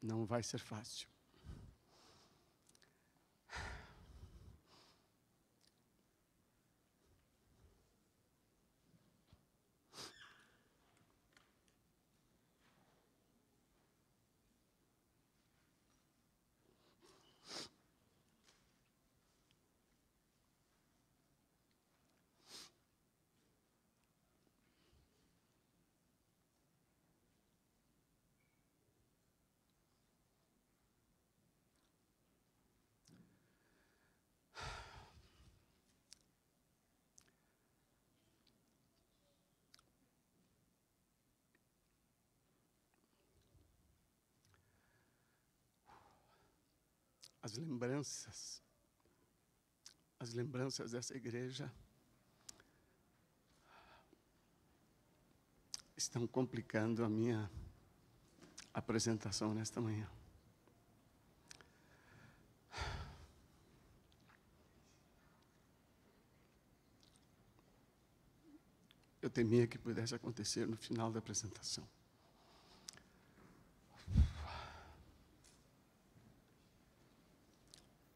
Não vai ser fácil. As lembranças dessa igreja estão complicando a minha apresentação nesta manhã. Eu temia que pudesse acontecer no final da apresentação.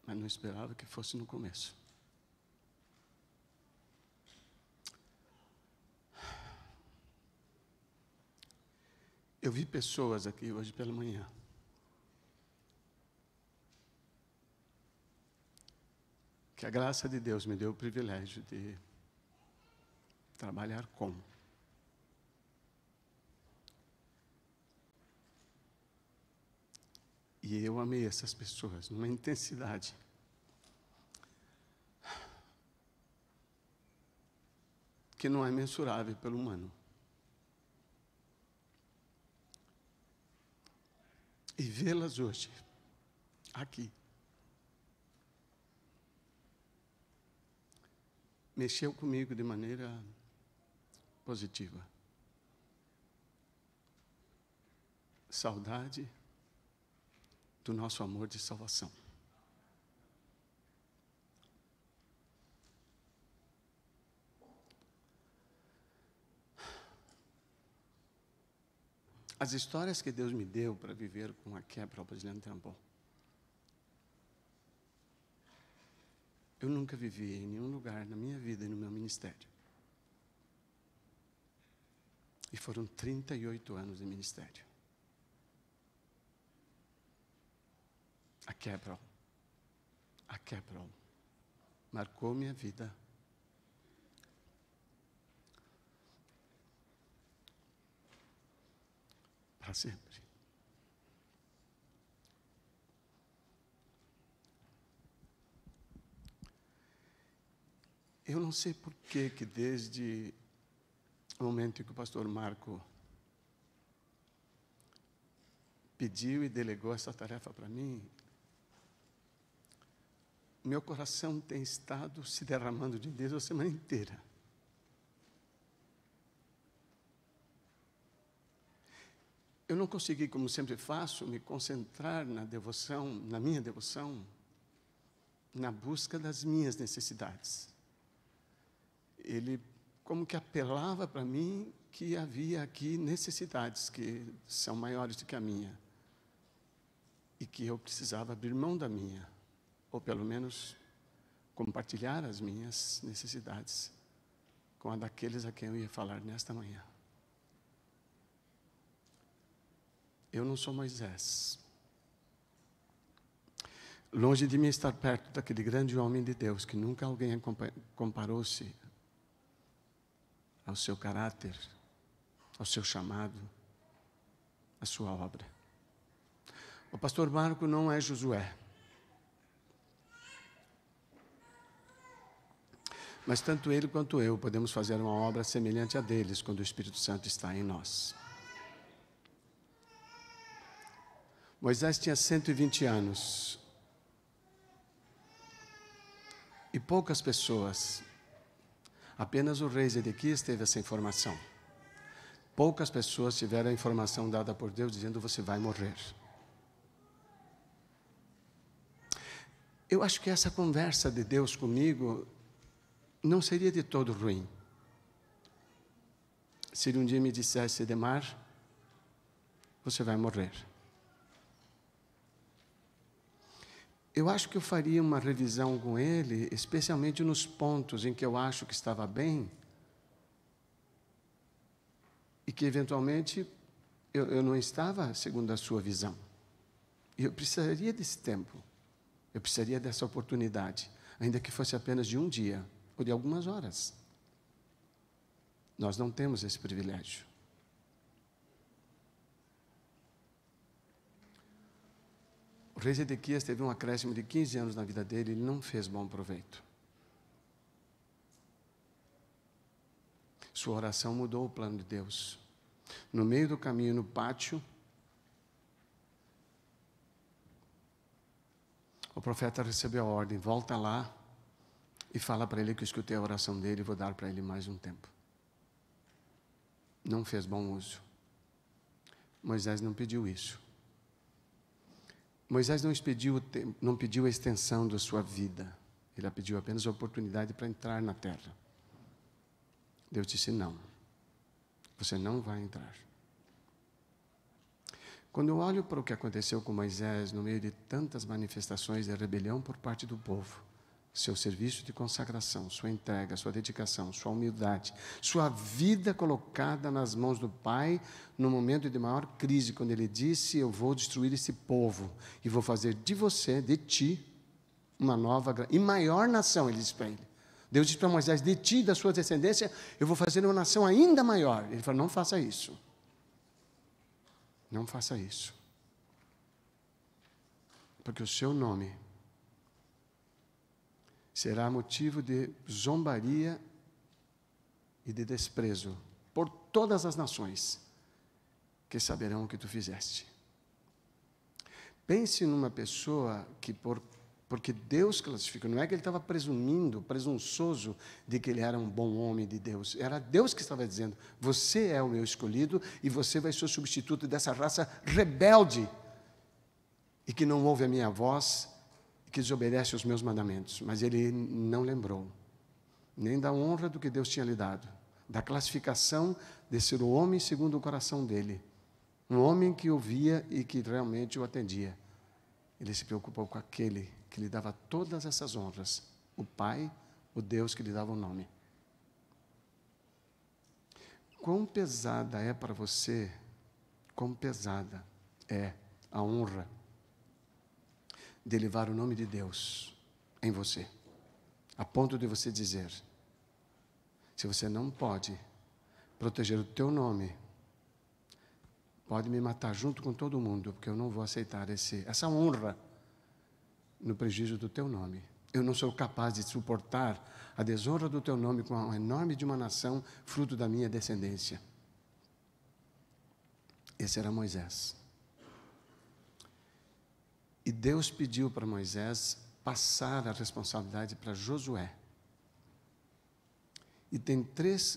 Mas não esperava que fosse no começo. Eu vi pessoas aqui hoje pela manhã que a graça de Deus me deu o privilégio de trabalhar com. E eu amei essas pessoas numa intensidade que não é mensurável pelo humano. E vê-las hoje, aqui, mexeu comigo de maneira positiva. Saudade do nosso amor de salvação. As histórias que Deus me deu para viver com a quebra Basiliane Trambon, eu nunca vivi em nenhum lugar na minha vida e no meu ministério. E foram 38 anos de ministério. A quebra marcou minha vida. Para sempre. Eu não sei por que desde o momento em que o pastor Marco pediu e delegou essa tarefa para mim, meu coração tem estado se derramando de Deus a semana inteira. Eu não consegui, como sempre faço, me concentrar na devoção, na minha devoção, na busca das minhas necessidades. Ele como que apelava para mim que havia aqui necessidades que são maiores do que a minha. E que eu precisava abrir mão da minha, ou pelo menos compartilhar as minhas necessidades com a daqueles a quem eu ia falar nesta manhã. Eu não sou Moisés. Longe de mim estar perto daquele grande homem de Deus, que nunca alguém comparou-se ao seu caráter, ao seu chamado, à sua obra. O pastor Marco não é Josué. Mas tanto ele quanto eu podemos fazer uma obra semelhante a deles, quando o Espírito Santo está em nós. Moisés tinha 120 anos. E poucas pessoas, apenas o rei Zedequias teve essa informação. Poucas pessoas tiveram a informação dada por Deus, dizendo: você vai morrer. Eu acho que essa conversa de Deus comigo não seria de todo ruim. Se ele um dia me dissesse: Edemar, você vai morrer. eu acho que eu faria uma revisão com ele, especialmente nos pontos em que eu acho que estava bem e que, eventualmente, eu não estava segundo a sua visão. E eu precisaria desse tempo, eu precisaria dessa oportunidade, ainda que fosse apenas de um dia ou de algumas horas. Nós não temos esse privilégio. O rei Zedequias teve um acréscimo de 15 anos na vida dele, ele não fez bom proveito. Sua oração mudou o plano de Deus. No meio do caminho, no pátio, o profeta recebeu a ordem: volta lá e fala para ele que eu escutei a oração dele e vou dar para ele mais um tempo. Não fez bom uso. Moisés não pediu isso. Moisés não pediu a extensão da sua vida. Ele pediu apenas a oportunidade para entrar na terra. Deus disse: não, você não vai entrar. Quando eu olho para o que aconteceu com Moisés, no meio de tantas manifestações de rebelião por parte do povo, seu serviço de consagração, sua entrega, sua dedicação, sua humildade, sua vida colocada nas mãos do Pai, no momento de maior crise, quando Ele disse: eu vou destruir esse povo, e vou fazer de você, de ti, uma nova e maior nação, Ele disse para ele. Deus disse para Moisés: de ti e da sua descendência, eu vou fazer uma nação ainda maior. Ele falou: não faça isso. Não faça isso. Porque o seu nome será motivo de zombaria e de desprezo por todas as nações que saberão o que tu fizeste. Pense numa pessoa que porque Deus classificou, não é que ele estava presunçoso de que ele era um bom homem de Deus, era Deus que estava dizendo: você é o meu escolhido e você vai ser o substituto dessa raça rebelde e que não ouve a minha voz, que desobedece aos meus mandamentos. Mas ele não lembrou, nem da honra do que Deus tinha lhe dado, da classificação de ser o homem segundo o coração dele, um homem que ouvia e que realmente o atendia. Ele se preocupou com aquele que lhe dava todas essas honras, o Pai, o Deus que lhe dava o nome. Quão pesada é para você, quão pesada é a honra de levar o nome de Deus em você, a ponto de você dizer: se você não pode proteger o teu nome, pode me matar junto com todo mundo, porque eu não vou aceitar essa honra no prejuízo do teu nome. Eu não sou capaz de suportar a desonra do teu nome com a enorme de uma nação, fruto da minha descendência. Esse era Moisés. E Deus pediu para Moisés passar a responsabilidade para Josué. E tem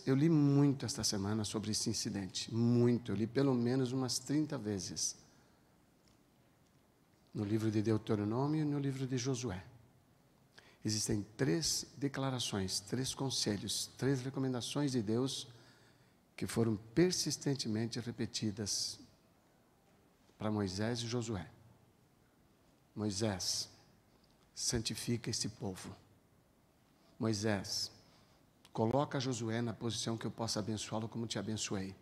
eu li muito esta semana sobre esse incidente, muito, eu li pelo menos umas 30 vezes. No livro de Deuteronômio e no livro de Josué. Existem 3 declarações, 3 conselhos, 3 recomendações de Deus que foram persistentemente repetidas para Moisés e Josué. Moisés, santifica esse povo. Moisés, coloca Josué na posição que eu possa abençoá-lo como te abençoei.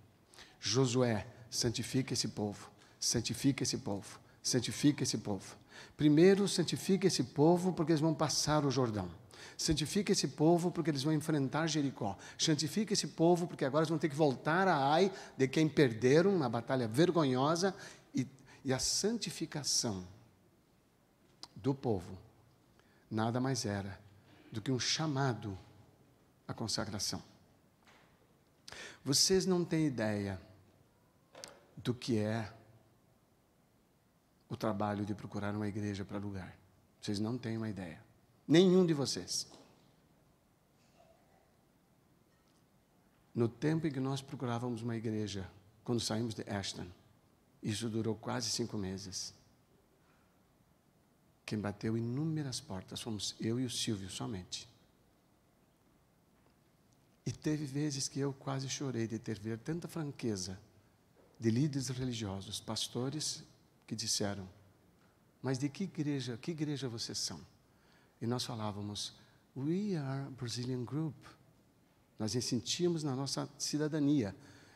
Josué, santifica esse povo, santifica esse povo, santifica esse povo. Primeiro, santifica esse povo porque eles vão passar o Jordão. Santifica esse povo porque eles vão enfrentar Jericó. Santifica esse povo porque agora eles vão ter que voltar a Ai de quem perderam, uma batalha vergonhosa. E a santificação do povo nada mais era do que um chamado à consagração. Vocês não têm ideia do que é o trabalho de procurar uma igreja para alugar. Vocês não têm uma ideia. Nenhum de vocês. No tempo em que nós procurávamos uma igreja, quando saímos de Ashton, isso durou quase 5 meses. Quem bateu inúmeras portas fomos eu e o Silvio somente. E teve vezes que eu quase chorei de ter ver tanta franqueza de líderes religiosos, pastores, que disseram: mas de que igreja vocês são? E nós falávamos, we are Brazilian group. Nós sentíamos na nossa cidadania.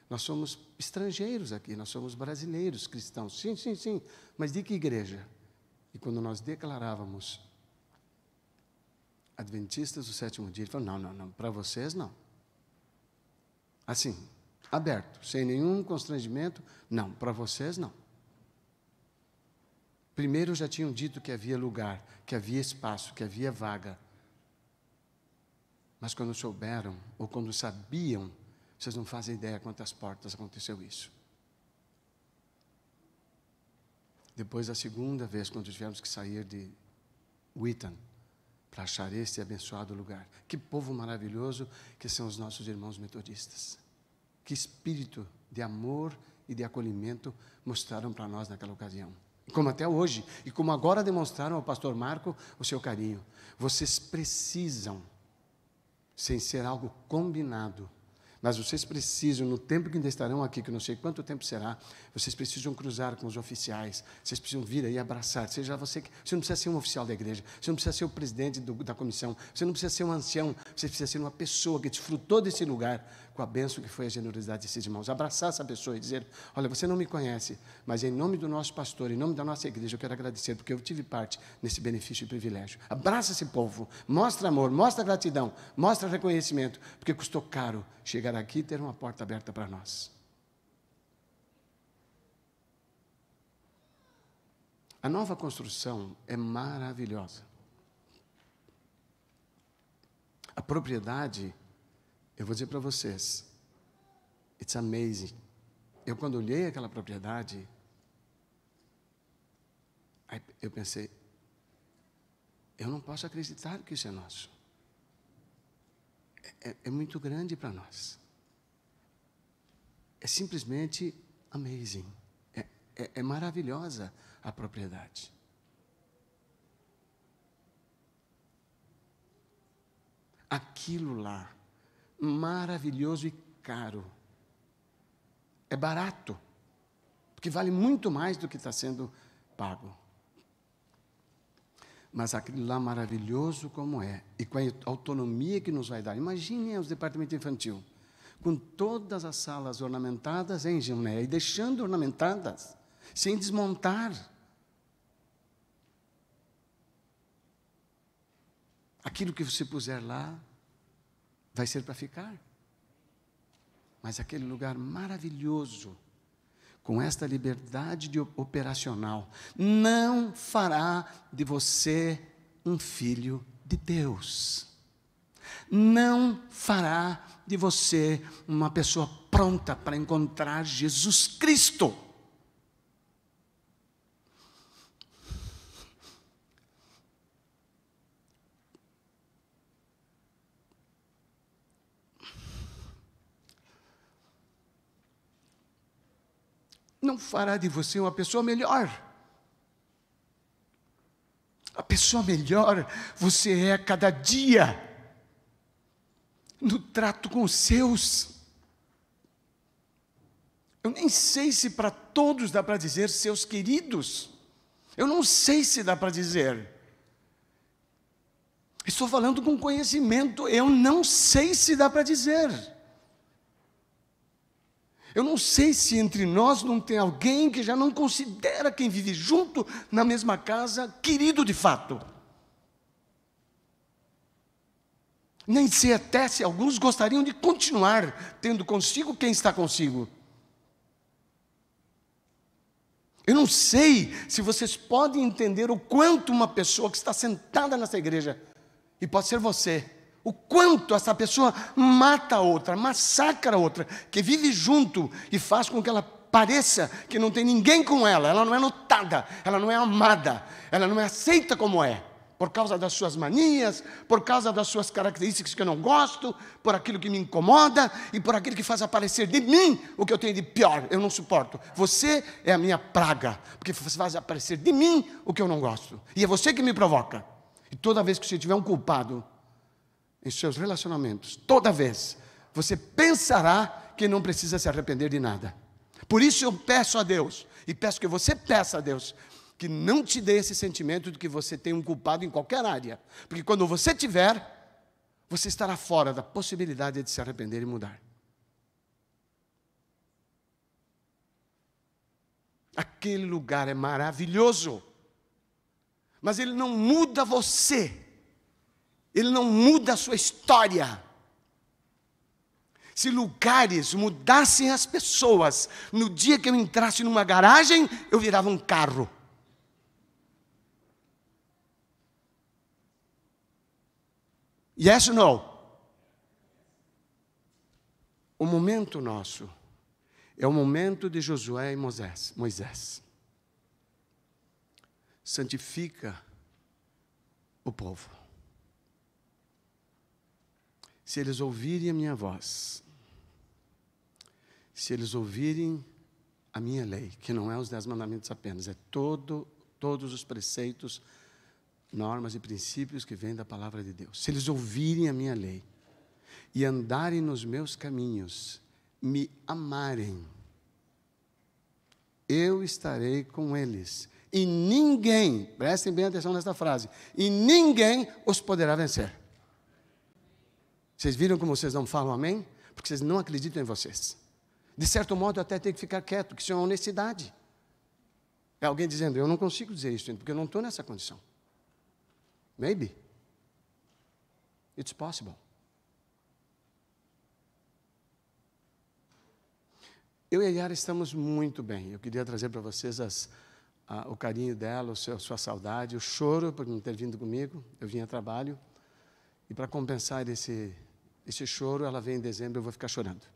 Nós somos estrangeiros aqui, nós somos brasileiros, cristãos. Sim, sim, sim. Mas de que igreja? E quando nós declarávamos adventistas do sétimo dia, ele falou, não, para vocês não. Assim, aberto, sem nenhum constrangimento, não, para vocês não. Primeiro já tinham dito que havia lugar, que havia espaço, que havia vaga. Mas quando souberam, ou quando sabiam, vocês não fazem ideia quantas portas aconteceu isso. Depois da segunda vez, quando tivemos que sair de Wheaton, para achar este abençoado lugar. Que povo maravilhoso que são os nossos irmãos metodistas. Que espírito de amor e de acolhimento mostraram para nós naquela ocasião. E como até hoje, e como agora demonstraram ao pastor Marco o seu carinho. Vocês precisam, sem ser algo combinado, mas vocês precisam, no tempo que ainda estarão aqui, que eu não sei quanto tempo será, vocês precisam cruzar com os oficiais, vocês precisam vir aí abraçar, seja você não precisa ser um oficial da igreja, você não precisa ser o presidente da comissão, você não precisa ser um ancião, você precisa ser uma pessoa que desfrutou desse lugar, com a bênção que foi a generosidade desses irmãos. Abraçar essa pessoa e dizer, olha, você não me conhece, mas em nome do nosso pastor, em nome da nossa igreja, eu quero agradecer, porque eu tive parte nesse benefício e privilégio. Abraça esse povo, mostra amor, mostra gratidão, mostra reconhecimento, porque custou caro chegar aqui e ter uma porta aberta para nós. A nova construção é maravilhosa. A propriedade, eu vou dizer para vocês, it's amazing. Eu, quando olhei aquela propriedade, eu pensei, eu não posso acreditar que isso é nosso. É muito grande para nós. É simplesmente amazing. É maravilhosa a propriedade. Aquilo lá, maravilhoso e caro, é barato, porque vale muito mais do que está sendo pago. Mas aquilo lá maravilhoso como é, e com a autonomia que nos vai dar. Imaginem os departamentos infantil, com todas as salas ornamentadas em Juné, e deixando ornamentadas, sem desmontar. Aquilo que você puser lá, vai ser para ficar. Mas aquele lugar maravilhoso, com esta liberdade operacional, não fará de você um filho de Deus. Não fará de você uma pessoa pronta para encontrar Jesus Cristo. Não fará de você uma pessoa melhor. A pessoa melhor você é a cada dia, no trato com os seus. Eu nem sei se para todos dá para dizer seus queridos. Eu não sei se dá para dizer. Estou falando com conhecimento, eu não sei se dá para dizer. Eu não sei se entre nós não tem alguém que já não considera quem vive junto na mesma casa querido de fato. Nem sei até se alguns gostariam de continuar tendo consigo quem está consigo. Eu não sei se vocês podem entender o quanto uma pessoa que está sentada nessa igreja, e pode ser você, o quanto essa pessoa mata a outra, massacra a outra, que vive junto e faz com que ela pareça que não tem ninguém com ela, ela não é notada, ela não é amada, ela não é aceita como é, por causa das suas manias, por causa das suas características que eu não gosto, por aquilo que me incomoda e por aquilo que faz aparecer de mim o que eu tenho de pior, eu não suporto. Você é a minha praga, porque faz aparecer de mim o que eu não gosto, e é você que me provoca. E toda vez que você tiver um culpado em seus relacionamentos, toda vez, você pensará que não precisa se arrepender de nada. Por isso eu peço a Deus, e peço que você peça a Deus, que não te dê esse sentimento de que você tem um culpado em qualquer área. Porque quando você tiver, você estará fora da possibilidade de se arrepender e mudar. Aquele lugar é maravilhoso, mas ele não muda você, ele não muda a sua história. Se lugares mudassem as pessoas, no dia que eu entrasse numa garagem, eu virava um carro. Yes or no? O momento nosso é o momento de Josué e Moisés. Santifica o povo. Se eles ouvirem a minha voz, se eles ouvirem a minha lei, que não é os 10 mandamentos apenas, é todos os preceitos, normas e princípios que vêm da palavra de Deus. Se eles ouvirem a minha lei e andarem nos meus caminhos, me amarem, eu estarei com eles. E ninguém, prestem bem atenção nesta frase, e ninguém os poderá vencer. Vocês viram como vocês não falam amém? Porque vocês não acreditam em vocês. De certo modo, até tem que ficar quieto, que isso é uma honestidade. É alguém dizendo, eu não consigo dizer isso, porque eu não estou nessa condição. Maybe. It's possible. Eu e a Yara estamos muito bem. Eu queria trazer para vocês o carinho dela, sua saudade, o choro por não ter vindo comigo. Eu vim a trabalho. E para compensar esse choro, ela vem em dezembro, eu vou ficar chorando.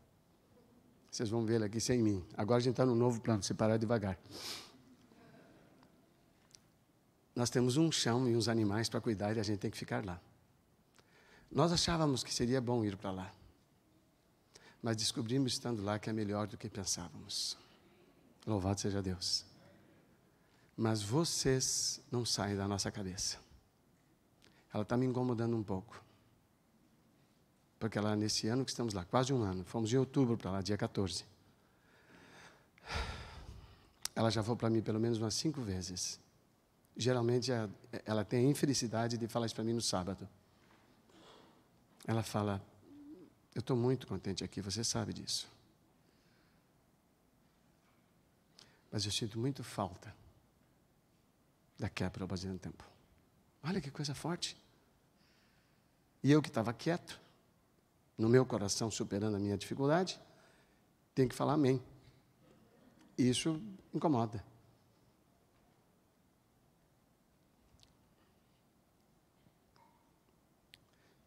Vocês vão ver ela aqui sem mim. Agora a gente está no novo plano, separar devagar. Nós temos um chão e uns animais para cuidar e a gente tem que ficar lá. Nós achávamos que seria bom ir para lá. Mas descobrimos, estando lá, que é melhor do que pensávamos. Louvado seja Deus. Mas vocês não saem da nossa cabeça. Ela está me incomodando um pouco. Porque ela, nesse ano que estamos lá, quase um ano, fomos em outubro para lá, dia 14. Ela já falou para mim pelo menos umas 5 vezes. Geralmente, ela tem a infelicidade de falar isso para mim no sábado. Ela fala, eu estou muito contente aqui, você sabe disso. Mas eu sinto muito falta da quebra ao Brasil no tempo. Olha que coisa forte. E eu que estava quieto, no meu coração superando a minha dificuldade, tenho que falar amém. Isso incomoda.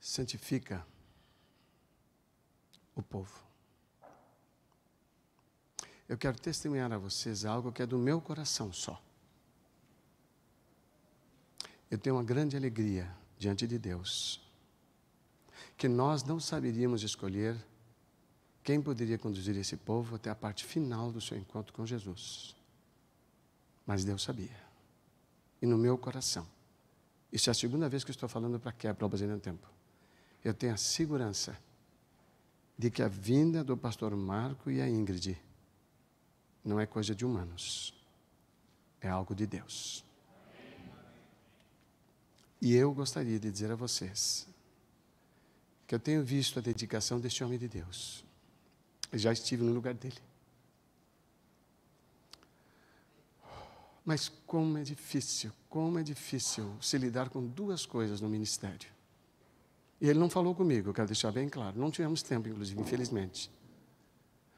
Santifica o povo. Eu quero testemunhar a vocês algo que é do meu coração só. Eu tenho uma grande alegria diante de Deus, que nós não saberíamos escolher quem poderia conduzir esse povo até a parte final do seu encontro com Jesus. Mas Deus sabia. E no meu coração, isso é a segunda vez que eu estou falando para quebra ao Brasil no tempo. Eu tenho a segurança de que a vinda do pastor Marco e a Ingrid não é coisa de humanos, é algo de Deus. E eu gostaria de dizer a vocês que eu tenho visto a dedicação deste homem de Deus. Eu já estive no lugar dele. Mas como é difícil se lidar com 2 coisas no ministério. E ele não falou comigo, eu quero deixar bem claro. Não tivemos tempo, inclusive, infelizmente.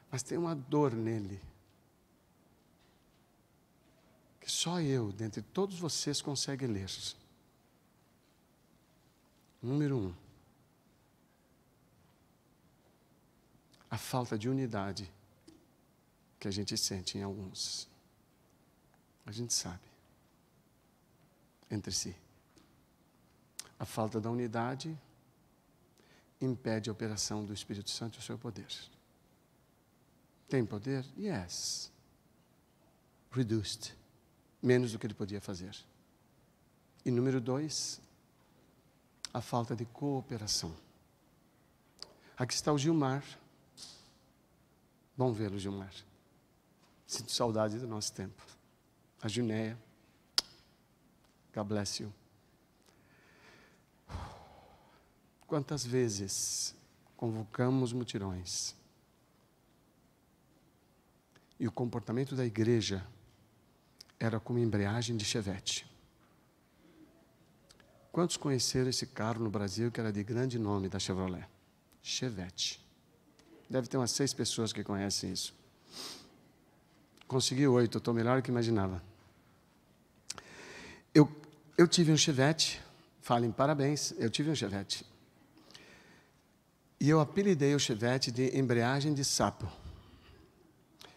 Mas tem uma dor nele, que só eu, dentre todos vocês, consegue ler. Número 1. A falta de unidade que a gente sente em alguns. A gente sabe. Entre si. A falta da unidade impede a operação do Espírito Santo e o seu poder. Tem poder? Yes. Reduced. Menos do que ele podia fazer. E número 2, a falta de cooperação. Aqui está o Gilmar. Bom vê-lo, Gilmar. Sinto saudade do nosso tempo. A Junéia. God bless you. Quantas vezes convocamos mutirões e o comportamento da igreja era como embreagem de Chevette. Quantos conheceram esse carro no Brasil que era de grande nome da Chevrolet? Chevette. Deve ter umas 6 pessoas que conhecem isso. Consegui 8, estou melhor do que imaginava. Eu tive um Chevette, falem parabéns, eu tive um Chevette. E eu apelidei o Chevette de embreagem de sapo.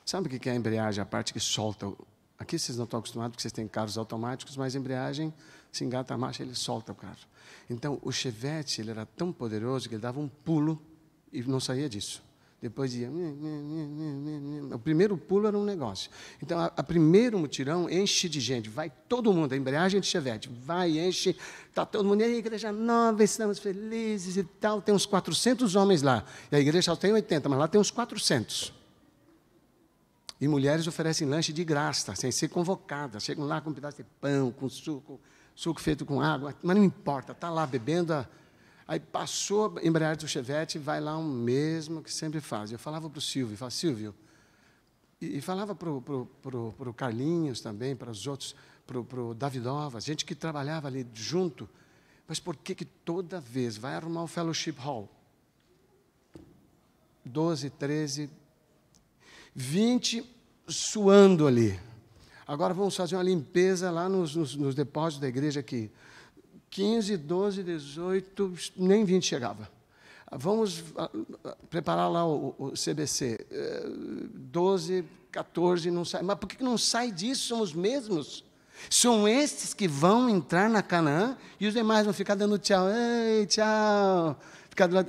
Sabe o que é a embreagem? A parte que solta. Aqui vocês não estão acostumados, porque vocês têm carros automáticos, mas a embreagem, se engata a marcha, ele solta o carro. Então, o Chevette, ele era tão poderoso que ele dava um pulo e não saía disso. Depois ia... O primeiro pulo era um negócio. Então, a primeiro mutirão enche de gente. Vai todo mundo, a embreagem de Chevette. Vai, enche, está todo mundo. E a igreja nova, estamos felizes e tal. Tem uns 400 homens lá. E a igreja só tem 80, mas lá tem uns 400. E mulheres oferecem lanche de graça, sem ser convocadas. Chegam lá com um pedaço de pão, com suco feito com água. Mas não importa, está lá bebendo... Aí passou a embreagem do Chevette, vai lá um mesmo que sempre faz. Eu falava para o Silvio, Silvio, e falava para o Carlinhos também, para os outros, para o Davidova, gente que trabalhava ali junto. Mas por que toda vez vai arrumar o Fellowship Hall? 12, 13, 20 suando ali. Agora vamos fazer uma limpeza lá nos depósitos da igreja aqui. 15, 12, 18, nem 20 chegava. Vamos preparar lá o CBC. 12, 14, não sai. Mas por que não sai disso? São os mesmos. São estes que vão entrar na Canaã e os demais vão ficar dando tchau. Ei, tchau.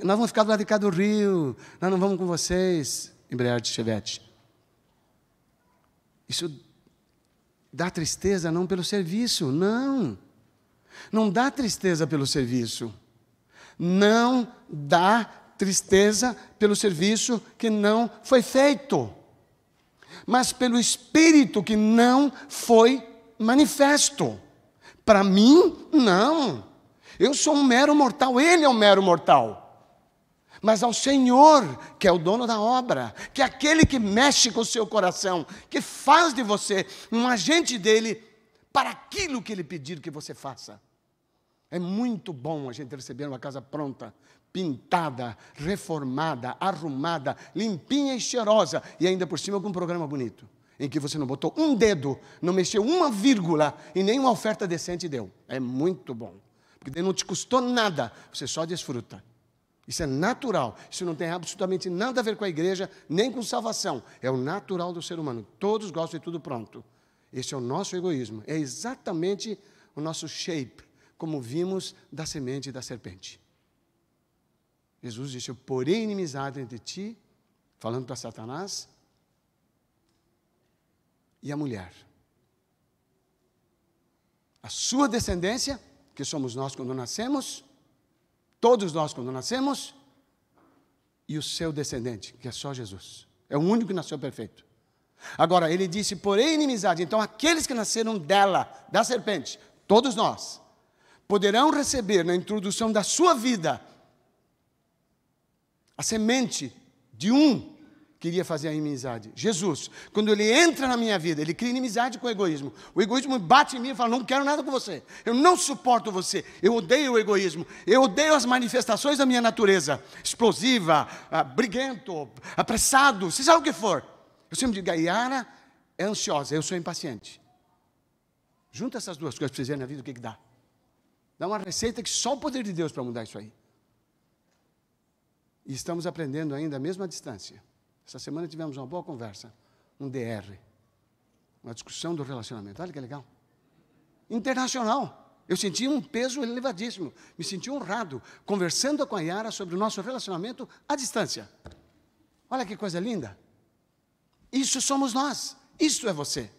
Nós vamos ficar do lado de cá do rio. Nós não vamos com vocês. Embreagem de Chevette. Isso dá tristeza não pelo serviço, não. Não dá tristeza pelo serviço. Não dá tristeza pelo serviço que não foi feito. Mas pelo Espírito que não foi manifesto. Para mim, não. Eu sou um mero mortal, Ele é um mero mortal. Mas ao Senhor, que é o dono da obra, que é aquele que mexe com o seu coração, que faz de você um agente dele para aquilo que Ele pedir que você faça. É muito bom a gente receber uma casa pronta, pintada, reformada, arrumada, limpinha e cheirosa, e ainda por cima com um programa bonito, em que você não botou um dedo, não mexeu uma vírgula e nenhuma oferta decente deu. É muito bom, porque não te custou nada, você só desfruta. Isso é natural, isso não tem absolutamente nada a ver com a igreja, nem com salvação. É o natural do ser humano, todos gostam de tudo pronto. Esse é o nosso egoísmo, é exatamente o nosso shape, como vimos da semente da serpente. Jesus disse, eu porei inimizade entre ti, falando para Satanás, e a mulher. A sua descendência, que somos nós quando nascemos, todos nós quando nascemos, e o seu descendente, que é só Jesus. É o único que nasceu perfeito. Agora, ele disse, porém inimizade. Então, aqueles que nasceram dela, da serpente, todos nós, poderão receber na introdução da sua vida a semente de um que iria fazer a inimizade. Jesus, quando Ele entra na minha vida, Ele cria inimizade com o egoísmo. O egoísmo bate em mim e fala, não quero nada com você. Eu não suporto você. Eu odeio o egoísmo. Eu odeio as manifestações da minha natureza. Explosiva, briguento, apressado, seja o que for. Eu sempre digo, a Yara é ansiosa, eu sou impaciente. Junta essas duas coisas para vocês verem na vida o que dá. Dá uma receita que só o poder de Deus para mudar isso aí. E estamos aprendendo ainda a mesma distância. Essa semana tivemos uma boa conversa, um DR, uma discussão do relacionamento. Olha que legal. Internacional. Eu senti um peso elevadíssimo. Me senti honrado, conversando com a Yara sobre o nosso relacionamento à distância. Olha que coisa linda. Isso somos nós. Isso é você.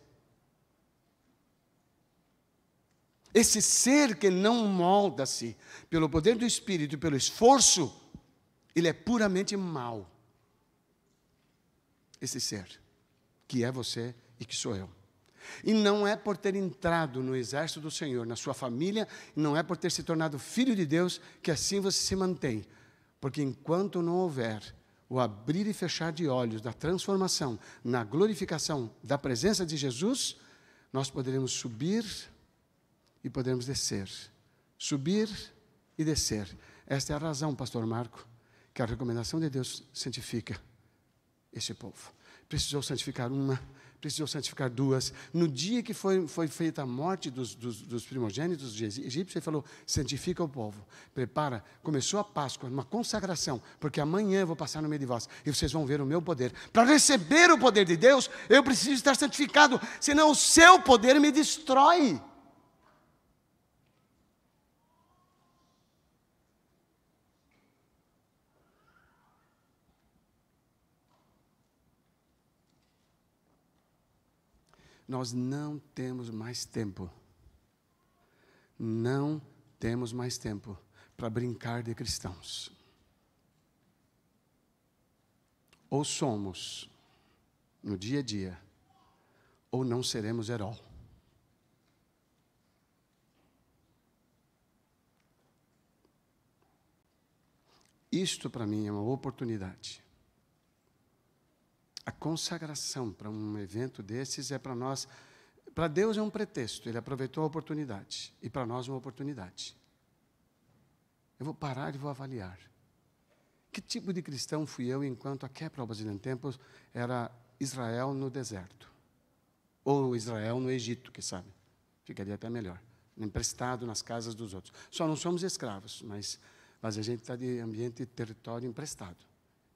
Esse ser que não molda-se pelo poder do Espírito e pelo esforço, ele é puramente mau. Esse ser, que é você e que sou eu. E não é por ter entrado no exército do Senhor, na sua família, não é por ter se tornado filho de Deus, que assim você se mantém. Porque enquanto não houver o abrir e fechar de olhos da transformação, na glorificação da presença de Jesus, nós poderemos subir e poderemos descer. Subir e descer. Esta é a razão, pastor Marco, que a recomendação de Deus santifica esse povo. Precisou santificar uma, precisou santificar duas. No dia que foi feita a morte dos primogênitos de egípcios, ele falou, santifica o povo. Prepara, começou a Páscoa, uma consagração, porque amanhã eu vou passar no meio de vós, e vocês vão ver o meu poder. Para receber o poder de Deus, eu preciso estar santificado, senão o seu poder me destrói. Nós não temos mais tempo. Não temos mais tempo para brincar de cristãos. Ou somos no dia a dia, ou não seremos herói. Isto para mim é uma oportunidade. A consagração para um evento desses é para nós, para Deus é um pretexto, Ele aproveitou a oportunidade, e para nós uma oportunidade. Eu vou parar e vou avaliar. Que tipo de cristão fui eu enquanto a Capitol Basilian Temple era Israel no deserto? Ou Israel no Egito, que sabe? Ficaria até melhor. Emprestado nas casas dos outros. Só não somos escravos, mas a gente está de ambiente e território emprestado.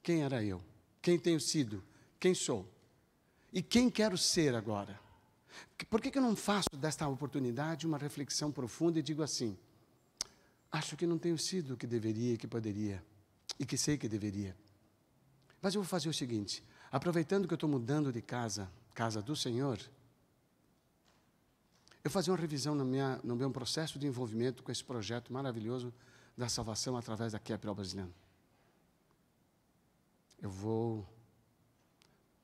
Quem era eu? Quem tenho sido? Quem sou? E quem quero ser agora? Por que eu não faço desta oportunidade uma reflexão profunda e digo assim, acho que não tenho sido o que deveria e que poderia, e que sei que deveria. Mas eu vou fazer o seguinte, aproveitando que eu estou mudando de casa do Senhor, eu vou fazer uma revisão no meu processo de envolvimento com esse projeto maravilhoso da salvação através da Capitol Basilian. Eu vou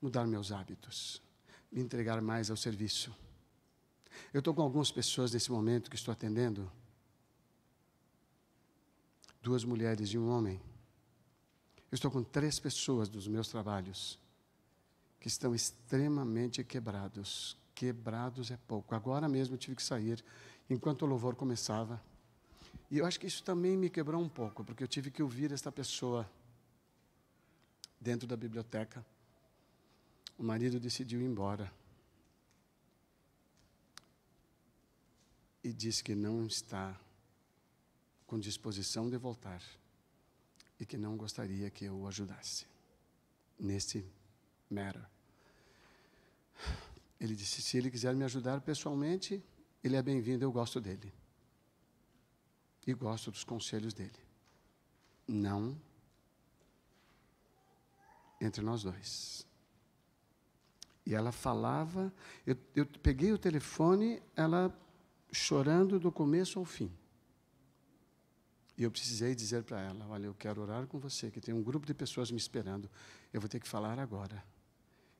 mudar meus hábitos, me entregar mais ao serviço. Eu estou com algumas pessoas nesse momento que estou atendendo, 2 mulheres e um homem. Eu estou com 3 pessoas dos meus trabalhos que estão extremamente quebrados. Quebrados é pouco. Agora mesmo eu tive que sair enquanto o louvor começava. E eu acho que isso também me quebrou um pouco, porque eu tive que ouvir esta pessoa dentro da biblioteca. O marido decidiu ir embora. E disse que não está com disposição de voltar. E que não gostaria que eu o ajudasse nesse matter. Ele disse, se ele quiser me ajudar pessoalmente, ele é bem-vindo, eu gosto dele. E gosto dos conselhos dele. Não entre nós dois. E ela falava, eu peguei o telefone, ela chorando do começo ao fim. E eu precisei dizer para ela, olha, eu quero orar com você, que tem um grupo de pessoas me esperando. Eu vou ter que falar agora.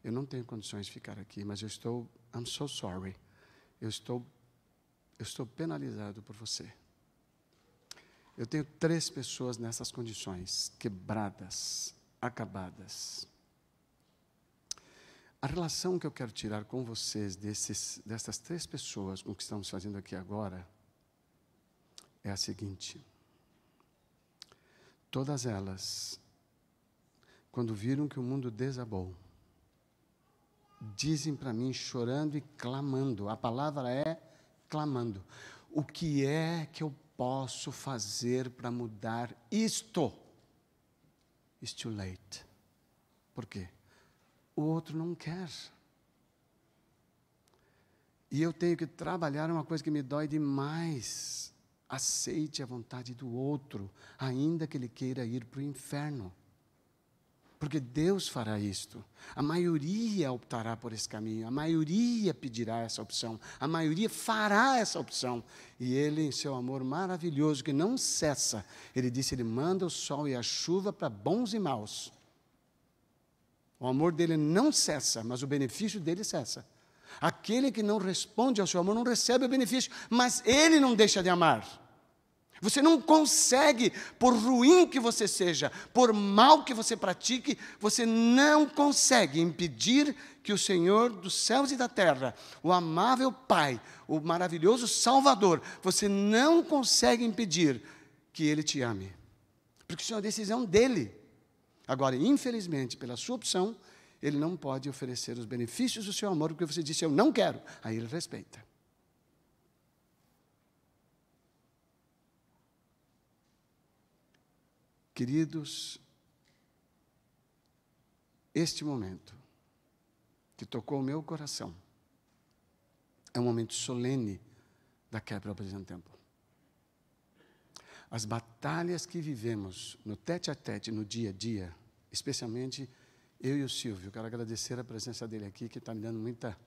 Eu não tenho condições de ficar aqui, mas I'm so sorry. Eu estou penalizado por você. Eu tenho 3 pessoas nessas condições, quebradas, acabadas. A relação que eu quero tirar com vocês dessas 3 pessoas, com o que estamos fazendo aqui agora, é a seguinte. Todas elas, quando viram que o mundo desabou, dizem para mim, chorando e clamando, a palavra é clamando, o que é que eu posso fazer para mudar isto? It's too late. Por quê? O outro não quer. E eu tenho que trabalhar uma coisa que me dói demais. Aceite a vontade do outro, ainda que ele queira ir para o inferno. Porque Deus fará isto. A maioria optará por esse caminho. A maioria pedirá essa opção. A maioria fará essa opção. E Ele, em seu amor maravilhoso, que não cessa, Ele disse, Ele manda o sol e a chuva para bons e maus. O amor dele não cessa, mas o benefício dele cessa. Aquele que não responde ao seu amor não recebe o benefício, mas ele não deixa de amar. Você não consegue, por ruim que você seja, por mal que você pratique, você não consegue impedir que o Senhor dos céus e da terra, o amável Pai, o maravilhoso Salvador, você não consegue impedir que Ele te ame. Porque isso é uma decisão dEle. Agora, infelizmente, pela sua opção, Ele não pode oferecer os benefícios do seu amor, porque você disse, eu não quero. Aí Ele respeita. Queridos, este momento que tocou o meu coração é um momento solene da quebra ao presente tempo. As batalhas que vivemos no tete-a-tete, no dia a dia, especialmente eu e o Silvio, quero agradecer a presença dele aqui, que está me dando muita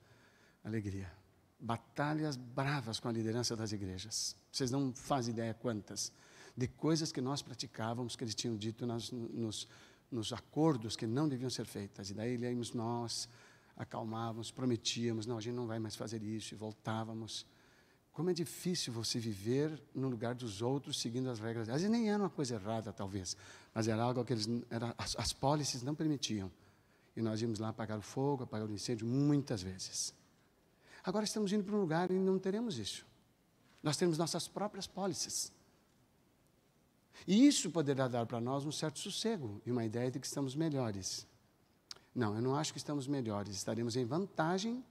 alegria. Batalhas bravas com a liderança das igrejas. Vocês não fazem ideia quantas. De coisas que nós praticávamos, que eles tinham dito nos acordos que não deviam ser feitas. E daí íamos nós, acalmávamos, prometíamos, não, a gente não vai mais fazer isso, e voltávamos. Como é difícil você viver no lugar dos outros, seguindo as regras. Às vezes nem era uma coisa errada, talvez, mas era algo que as policies não permitiam. E nós íamos lá apagar o fogo, apagar o incêndio, muitas vezes. Agora estamos indo para um lugar e não teremos isso. Nós temos nossas próprias policies. E isso poderá dar para nós um certo sossego e uma ideia de que estamos melhores. Não, eu não acho que estamos melhores. Estaremos em vantagem,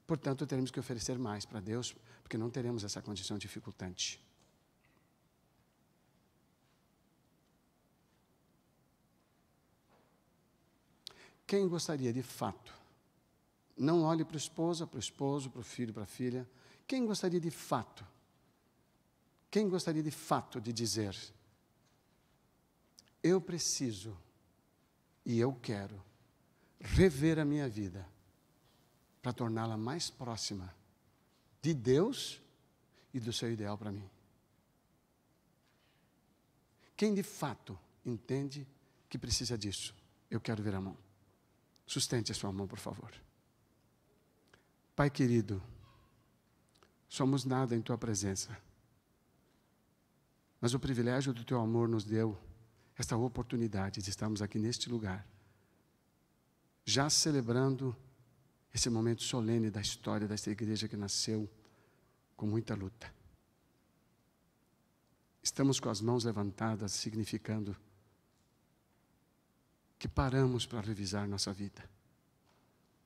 portanto, teremos que oferecer mais para Deus, porque não teremos essa condição dificultante. Quem gostaria de fato, não olhe para a esposa, para o esposo, para o filho, para a filha, quem gostaria de fato de dizer, eu preciso e eu quero rever a minha vida para torná-la mais próxima de Deus e do seu ideal para mim? Quem de fato entende que precisa disso? Eu quero ver a mão. Sustente a sua mão, por favor. Pai querido, somos nada em Tua presença, mas o privilégio do Teu amor nos deu esta oportunidade de estarmos aqui neste lugar, já celebrando esse momento solene da história desta igreja que nasceu com muita luta. Estamos com as mãos levantadas, significando que paramos para revisar nossa vida.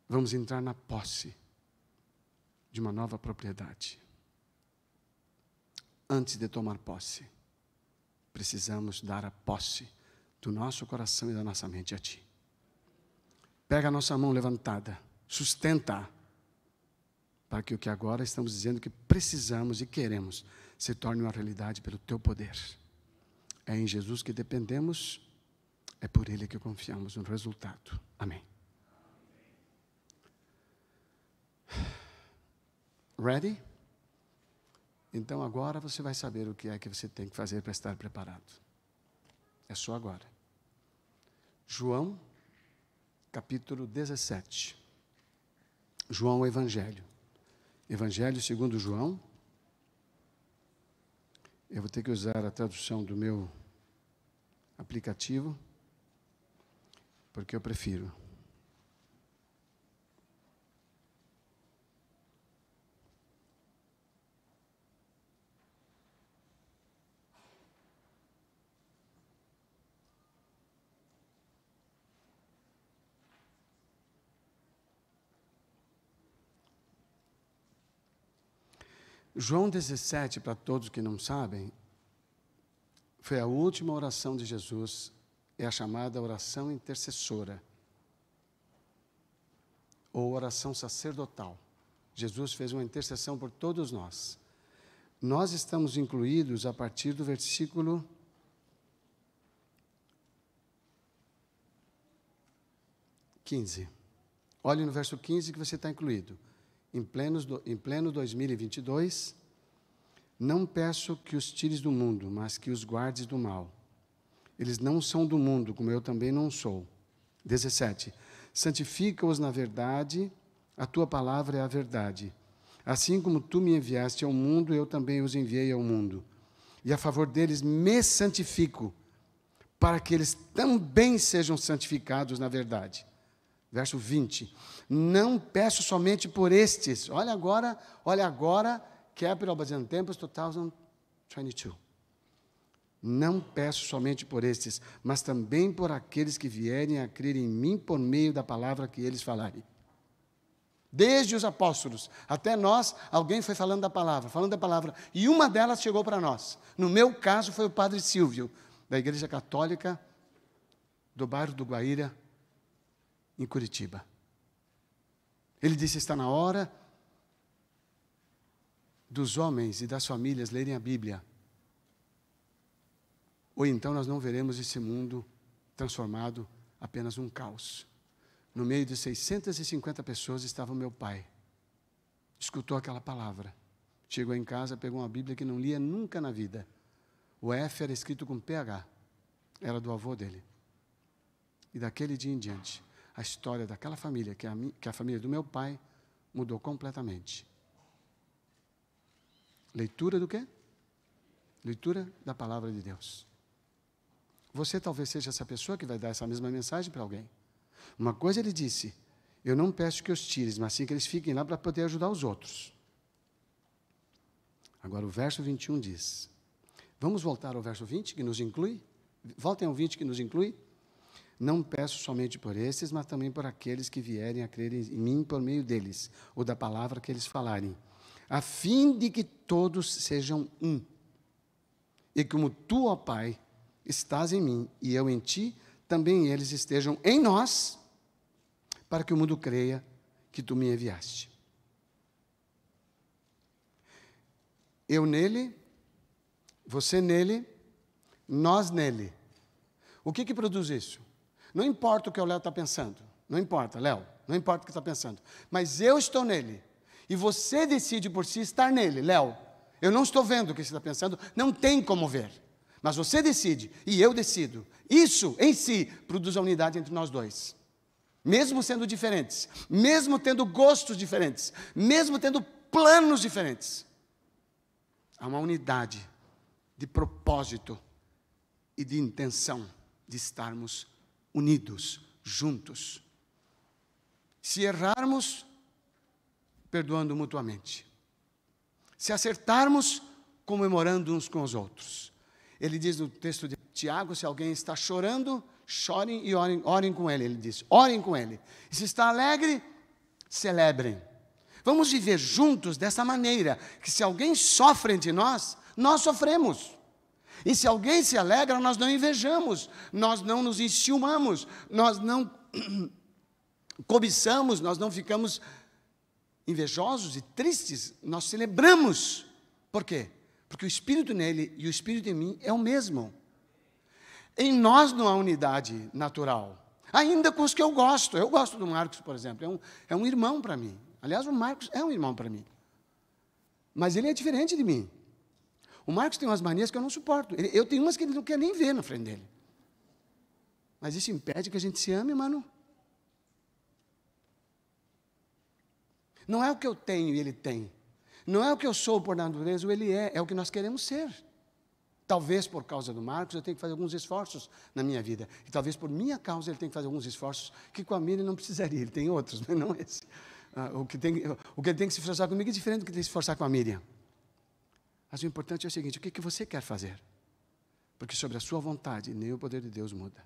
Vamos entrar na posse de uma nova propriedade. Antes de tomar posse, precisamos dar a posse do nosso coração e da nossa mente a Ti. Pega a nossa mão levantada, sustenta-a, para que o que agora estamos dizendo que precisamos e queremos se torne uma realidade pelo Teu poder. É em Jesus que dependemos, é por Ele que confiamos no resultado. Amém. Ready? Então agora você vai saber o que é que você tem que fazer para estar preparado. É só agora. João, capítulo 17. João, o Evangelho. Evangelho segundo João. Eu vou ter que usar a tradução do meu aplicativo, porque eu prefiro. João 17, para todos que não sabem, foi a última oração de Jesus, é a chamada oração intercessora, ou oração sacerdotal. Jesus fez uma intercessão por todos nós. Nós estamos incluídos a partir do versículo 15. Olhe no verso 15 que você está incluído. Em pleno 2022, não peço que os tires do mundo, mas que os guardes do mal. Eles não são do mundo, como eu também não sou. 17. Santifica-os na verdade, A tua palavra é a verdade. Assim como tu me enviaste ao mundo, eu também os enviei ao mundo. E a favor deles me santifico, para que eles também sejam santificados na verdade. Verso 20. Não peço somente por estes. Olha agora, Capital Basin Temples 2022. Não peço somente por estes, mas também por aqueles que vierem a crer em mim por meio da palavra que eles falarem. Desde os apóstolos até nós, alguém foi falando da palavra, e uma delas chegou para nós. No meu caso, foi o padre Silvio, da Igreja Católica do bairro do Guaíra, em Curitiba. Ele disse: está na hora dos homens e das famílias lerem a Bíblia, ou então nós não veremos esse mundo transformado apenas um caos. No meio de 650 pessoas estava o meu pai. Escutou aquela palavra. Chegou em casa, pegou uma Bíblia que não lia nunca na vida. O F era escrito com PH. Era do avô dele. E daquele dia em diante, a história daquela família, que é a família do meu pai, mudou completamente. Leitura do quê? Leitura da palavra de Deus. Você talvez seja essa pessoa que vai dar essa mesma mensagem para alguém. Uma coisa ele disse: eu não peço que os tires, mas sim que eles fiquem lá para poder ajudar os outros. Agora o verso 21 diz, vamos voltar ao verso 20, que nos inclui? Voltem ao 20, que nos inclui. Não peço somente por estes, mas também por aqueles que vierem a crer em mim por meio deles, ou da palavra que eles falarem, a fim de que todos sejam um. E como tu, ó Pai, estás em mim e eu em ti, também eles estejam em nós, para que o mundo creia que tu me enviaste. Eu nele, você nele, nós nele. O que produz isso? Não importa o que o Léo está pensando. Não importa, Léo. Não importa o que está pensando. Mas eu estou nele. E você decide por si estar nele, Léo. Eu não estou vendo o que você está pensando. Não tem como ver. Mas você decide. E eu decido. Isso, em si, produz a unidade entre nós dois. Mesmo sendo diferentes. Mesmo tendo gostos diferentes. Mesmo tendo planos diferentes. Há uma unidade de propósito e de intenção de estarmos unidos, juntos. Se errarmos, perdoando mutuamente. Se acertarmos, comemorando uns com os outros. Ele diz no texto de Tiago, se alguém está chorando, chorem e orem com ele. Ele diz, orem com ele. E se está alegre, celebrem. Vamos viver juntos dessa maneira, que se alguém sofre entre nós, nós sofremos. E se alguém se alegra, nós não invejamos, nós não nos enciumamos, nós não cobiçamos, nós não ficamos invejosos e tristes, nós celebramos. Por quê? Porque o Espírito nele e o Espírito em mim é o mesmo. Em nós não há unidade natural, ainda com os que eu gosto. Eu gosto do Marcos, por exemplo, é um irmão para mim. Aliás, o Marcos é um irmão para mim. Mas ele é diferente de mim. O Marcos tem umas manias que eu não suporto. Eu tenho umas que ele não quer nem ver na frente dele. Mas isso impede que a gente se ame, mano. Não é o que eu tenho e ele tem. Não é o que eu sou por natureza ou ele é. É o que nós queremos ser. Talvez por causa do Marcos eu tenha que fazer alguns esforços na minha vida. E talvez por minha causa ele tenha que fazer alguns esforços que com a Miriam não precisaria. Ele tem outros, mas não esse. O que ele tem que se esforçar comigo é diferente do que tem que se esforçar com a Miriam. Mas o importante é o seguinte, o que você quer fazer? Porque sobre a sua vontade, nem o poder de Deus muda.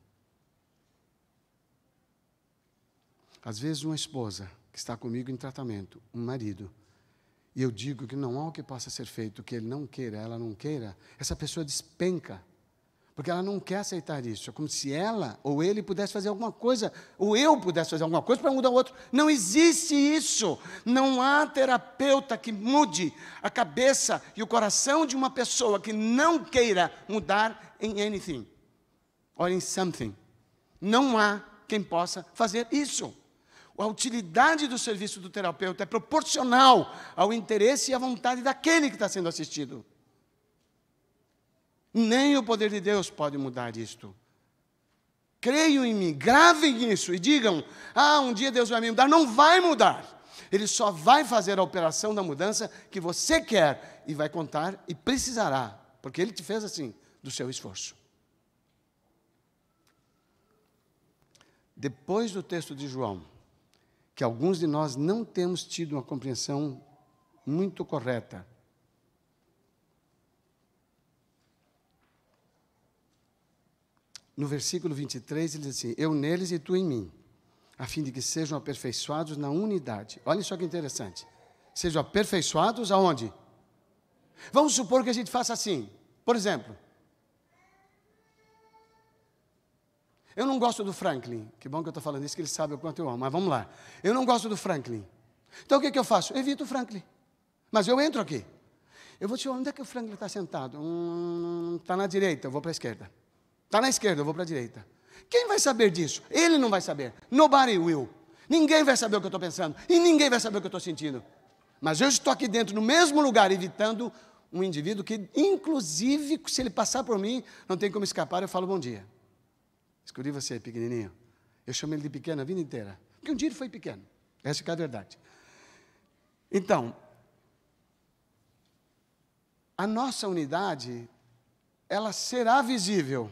Às vezes uma esposa que está comigo em tratamento, um marido, e eu digo que não há o que possa ser feito, que ele não queira, ela não queira, essa pessoa despenca. Porque ela não quer aceitar isso. É como se ela ou ele pudesse fazer alguma coisa, ou eu pudesse fazer alguma coisa para mudar o outro. Não existe isso. Não há terapeuta que mude a cabeça e o coração de uma pessoa que não queira mudar em anything, or in something. Não há quem possa fazer isso. A utilidade do serviço do terapeuta é proporcional ao interesse e à vontade daquele que está sendo assistido. Nem o poder de Deus pode mudar isto. Creiam em mim, gravem isso e digam, um dia Deus vai me mudar. Não vai mudar. Ele só vai fazer a operação da mudança que você quer e vai contar e precisará, porque Ele te fez assim, do seu esforço. Depois do texto de João, que alguns de nós não temos tido uma compreensão muito correta, no versículo 23, ele diz assim: eu neles e tu em mim, a fim de que sejam aperfeiçoados na unidade. Olha só que interessante. Sejam aperfeiçoados aonde? Vamos supor que a gente faça assim. Por exemplo, eu não gosto do Franklin. Que bom que eu estou falando isso, que ele sabe o quanto eu amo. Mas vamos lá. Eu não gosto do Franklin. Então o que eu faço? Eu evito o Franklin. Mas eu entro aqui. Eu vou te falar, onde é que o Franklin está sentado? Está na direita, eu vou para a esquerda. Está na esquerda, eu vou para a direita. Quem vai saber disso? Ele não vai saber. Nobody will. Ninguém vai saber o que eu estou pensando. E ninguém vai saber o que eu estou sentindo. Mas eu estou aqui dentro, no mesmo lugar, evitando um indivíduo que, inclusive, se ele passar por mim, não tem como escapar, eu falo bom dia. Escolhi você, pequenininho. Eu chamo ele de pequeno a vida inteira. Porque um dia ele foi pequeno. Essa é a verdade. Então, a nossa unidade, ela será visível.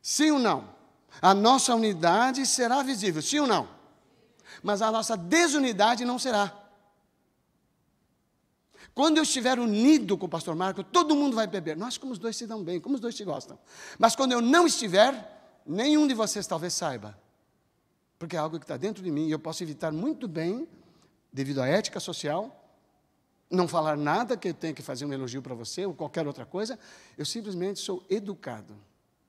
Sim ou não? A nossa unidade será visível. Sim ou não? Mas a nossa desunidade não será. Quando eu estiver unido com o pastor Marco, todo mundo vai beber. Nós, como os dois se dão bem, como os dois se gostam. Mas quando eu não estiver, nenhum de vocês talvez saiba. Porque é algo que está dentro de mim e eu posso evitar muito bem, devido à ética social, não falar nada que eu tenha que fazer um elogio para você ou qualquer outra coisa. Eu simplesmente sou educado.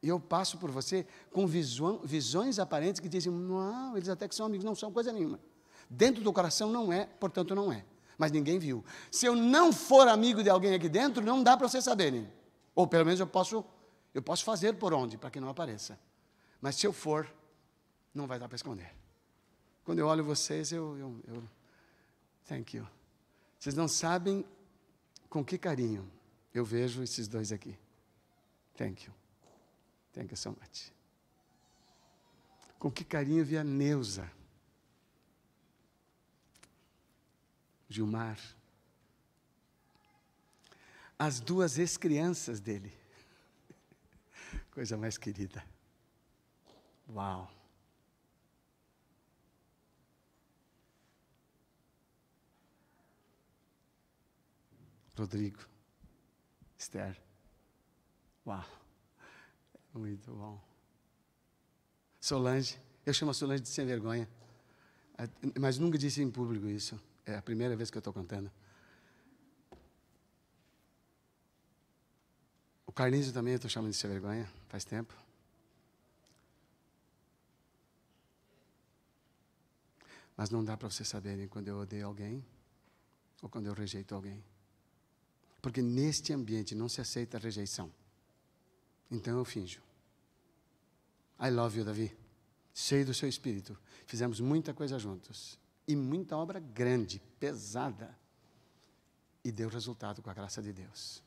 E eu passo por você com visões aparentes que dizem, não, eles até que são amigos, não são coisa nenhuma. Dentro do coração não é, portanto não é. Mas ninguém viu. Se eu não for amigo de alguém aqui dentro, não dá para vocês saberem. Ou pelo menos eu posso fazer por onde, para que não apareça. Mas se eu for, não vai dar para esconder. Quando eu olho vocês, eu thank you. Vocês não sabem com que carinho eu vejo esses dois aqui. Thank you. Thank you so much. Com que carinho eu vi a Neuza, Gilmar, as duas ex-crianças dele. Coisa mais querida. Uau. Rodrigo, Esther. Uau. Muito bom. Solange, eu chamo a Solange de sem vergonha, mas nunca disse em público isso. É a primeira vez que eu estou contando. O Carlinhos também eu estou chamando de sem vergonha, faz tempo. Mas não dá para vocês saberem quando eu odeio alguém ou quando eu rejeito alguém. Porque neste ambiente não se aceita rejeição. Então eu finjo. I love you, Davi. Cheio do seu espírito. Fizemos muita coisa juntos. E muita obra grande, pesada. E deu resultado com a graça de Deus.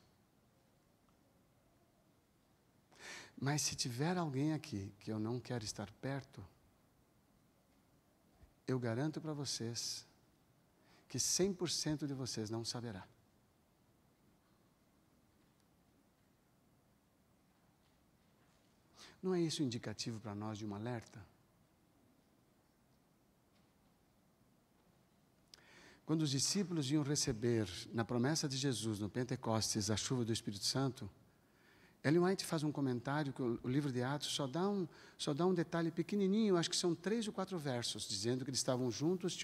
Mas se tiver alguém aqui que eu não quero estar perto, eu garanto para vocês que 100% de vocês não saberá. Não é isso indicativo para nós de um alerta? Quando os discípulos iam receber, na promessa de Jesus, no Pentecostes, a chuva do Espírito Santo, Ellen White faz um comentário que o livro de Atos só dá um detalhe pequenininho, acho que são 3 ou 4 versos, dizendo que eles estavam juntos,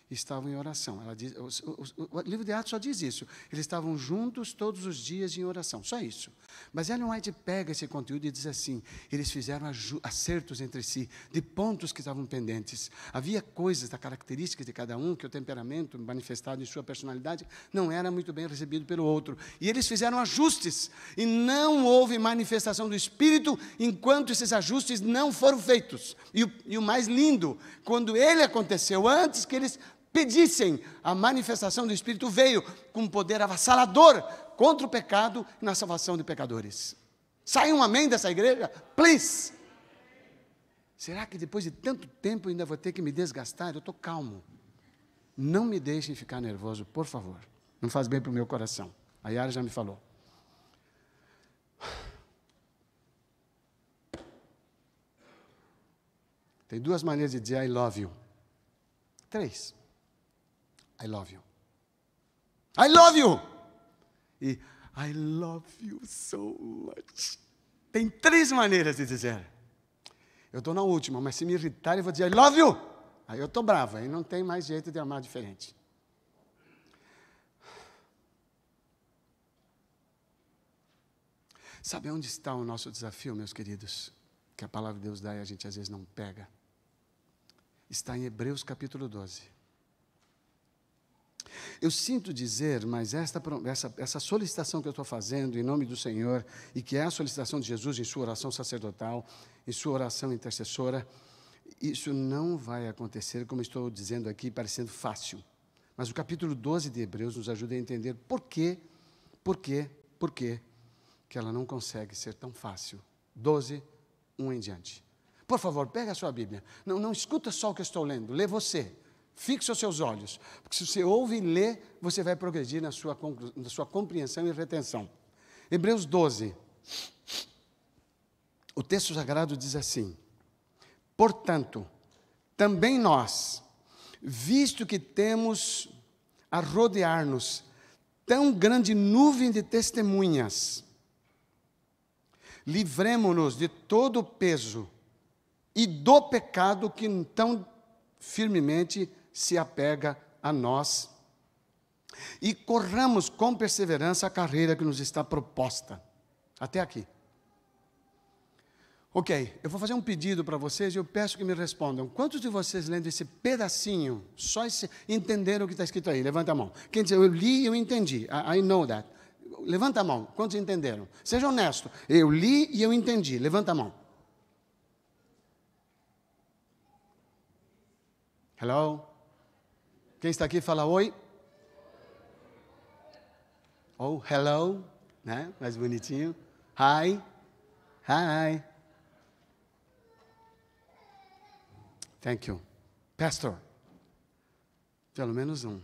estavam em oração. Ela diz, o livro de Atos só diz isso. Eles estavam juntos todos os dias em oração, só isso. Mas Ellen White pega esse conteúdo e diz assim, eles fizeram acertos entre si, de pontos que estavam pendentes. Havia coisas da característica de cada um, que o temperamento manifestado em sua personalidade não era muito bem recebido pelo outro. E eles fizeram ajustes, e não houve manifestação do Espírito enquanto esses ajustes não foram feitos. E o mais lindo, quando ele aconteceu, antes que eles pedissem, a manifestação do Espírito veio com um poder avassalador contra o pecado e na salvação de pecadores. Sai um amém dessa igreja? Please! Será que depois de tanto tempo eu ainda vou ter que me desgastar? Eu estou calmo. Não me deixem ficar nervoso, por favor. Não faz bem para o meu coração. A Yara já me falou. Tem 2 maneiras de dizer I love you. 3. I love you. I love you! E I love you so much. Tem 3 maneiras de dizer. Eu estou na última, mas se me irritar, eu vou dizer I love you! Aí eu estou bravo, aí não tem mais jeito de amar diferente. Sabe onde está o nosso desafio, meus queridos? Que a palavra de Deus dá e a gente às vezes não pega. Está em Hebreus capítulo 12. Eu sinto dizer, mas essa solicitação que eu estou fazendo em nome do Senhor, e que é a solicitação de Jesus em sua oração sacerdotal, em sua oração intercessora, isso não vai acontecer, como estou dizendo aqui, parecendo fácil. Mas o capítulo 12 de Hebreus nos ajuda a entender por que que ela não consegue ser tão fácil. 12, 1 em diante. Por favor, pega a sua Bíblia. Não escuta só o que eu estou lendo, lê você. Fixe os seus olhos, porque se você ouve e lê, você vai progredir na sua compreensão e retenção. Hebreus 12. O texto sagrado diz assim: portanto, também nós, visto que temos a rodear-nos tão grande nuvem de testemunhas, livremo-nos de todo o peso e do pecado que tão firmemente se apega a nós, e corramos com perseverança a carreira que nos está proposta. Até aqui. Ok, eu vou fazer um pedido para vocês e eu peço que me respondam. Quantos de vocês, lendo esse pedacinho, entenderam o que está escrito aí? Levanta a mão. Quem diz, eu li e eu entendi. I know that. Levanta a mão. Quantos entenderam? Seja honesto. Eu li e eu entendi. Levanta a mão. Hello? Quem está aqui fala oi? Ou hello, né? Mais bonitinho. Hi. Hi. Thank you. Pastor. Pelo menos um.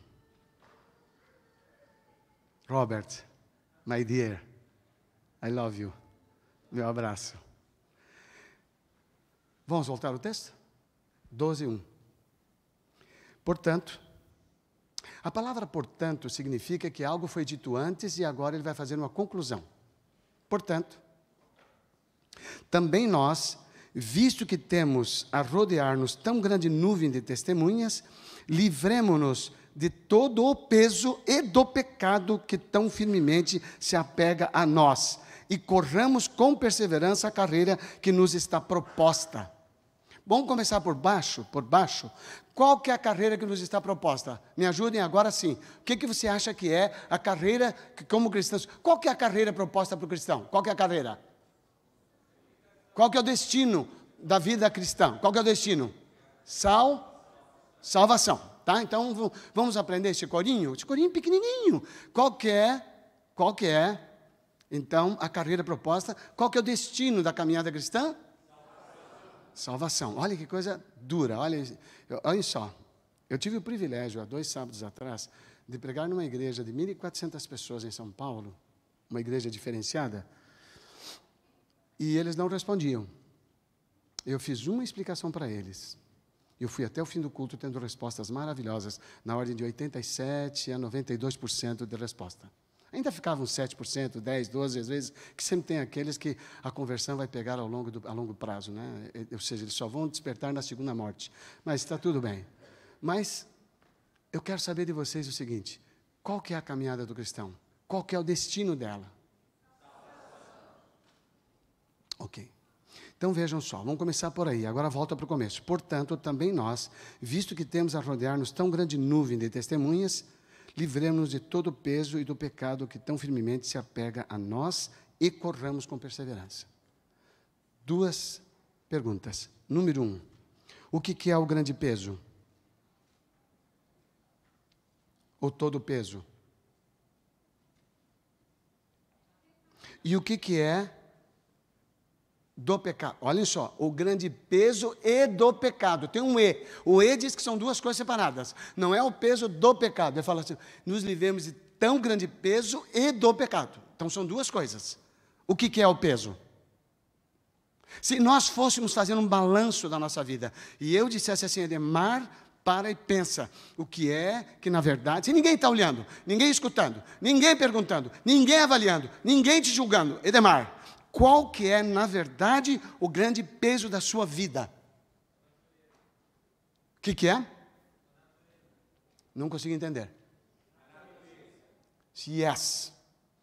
Robert, my dear, I love you. Meu abraço. Vamos voltar ao texto? 12, 1. Portanto, a palavra portanto significa que algo foi dito antes e agora ele vai fazer uma conclusão. Portanto, também nós, visto que temos a rodear-nos tão grande nuvem de testemunhas, livremo-nos de todo o peso e do pecado que tão firmemente se apega a nós, e corramos com perseverança a carreira que nos está proposta. Vamos começar por baixo. Qual que é a carreira que nos está proposta? Me ajudem agora sim. O que você acha que é a carreira que, como cristãos, qual que é a carreira proposta para o cristão? Qual que é a carreira? Qual que é o destino da vida cristã? Qual que é o destino? Salvação. Tá? Então, vamos aprender esse corinho pequenininho. Qual que é, então, a carreira proposta? Qual que é o destino da caminhada cristã? Salvação. Olha que coisa dura. Olha só. Eu tive o privilégio, há 2 sábados atrás, de pregar numa igreja de 1.400 pessoas em São Paulo, uma igreja diferenciada, e eles não respondiam. Eu fiz uma explicação para eles. Eu fui até o fim do culto tendo respostas maravilhosas, na ordem de 87% a 92% de resposta. Ainda ficavam 7%, 10%, 12%, às vezes, que sempre tem aqueles que a conversão vai pegar a longo prazo, né? Ou seja, eles só vão despertar na segunda morte. Mas está tudo bem. Mas eu quero saber de vocês o seguinte: qual que é a caminhada do cristão? Qual que é o destino dela? Ok. Então vejam só, vamos começar por aí, agora volta para o começo. Portanto, também nós, visto que temos a rodear-nos tão grande nuvem de testemunhas, livremos-nos de todo o peso e do pecado que tão firmemente se apega a nós e corramos com perseverança. 2 perguntas. Número 1, o que é o grande peso? Ou todo o peso? E o que é do pecado. Olhem só, o grande peso e do pecado. Tem um E. O E diz que são duas coisas separadas. Não é o peso do pecado. Ele fala assim, nos livremos de tão grande peso e do pecado. Então são duas coisas. O que é o peso? Se nós fôssemos fazer um balanço da nossa vida, e eu dissesse assim, Edemar, para e pensa, o que é que na verdade, se ninguém está olhando, ninguém escutando, ninguém perguntando, ninguém avaliando, ninguém te julgando, Edemar, qual que é na verdade o grande peso da sua vida? O que é? Não consigo entender. Yes,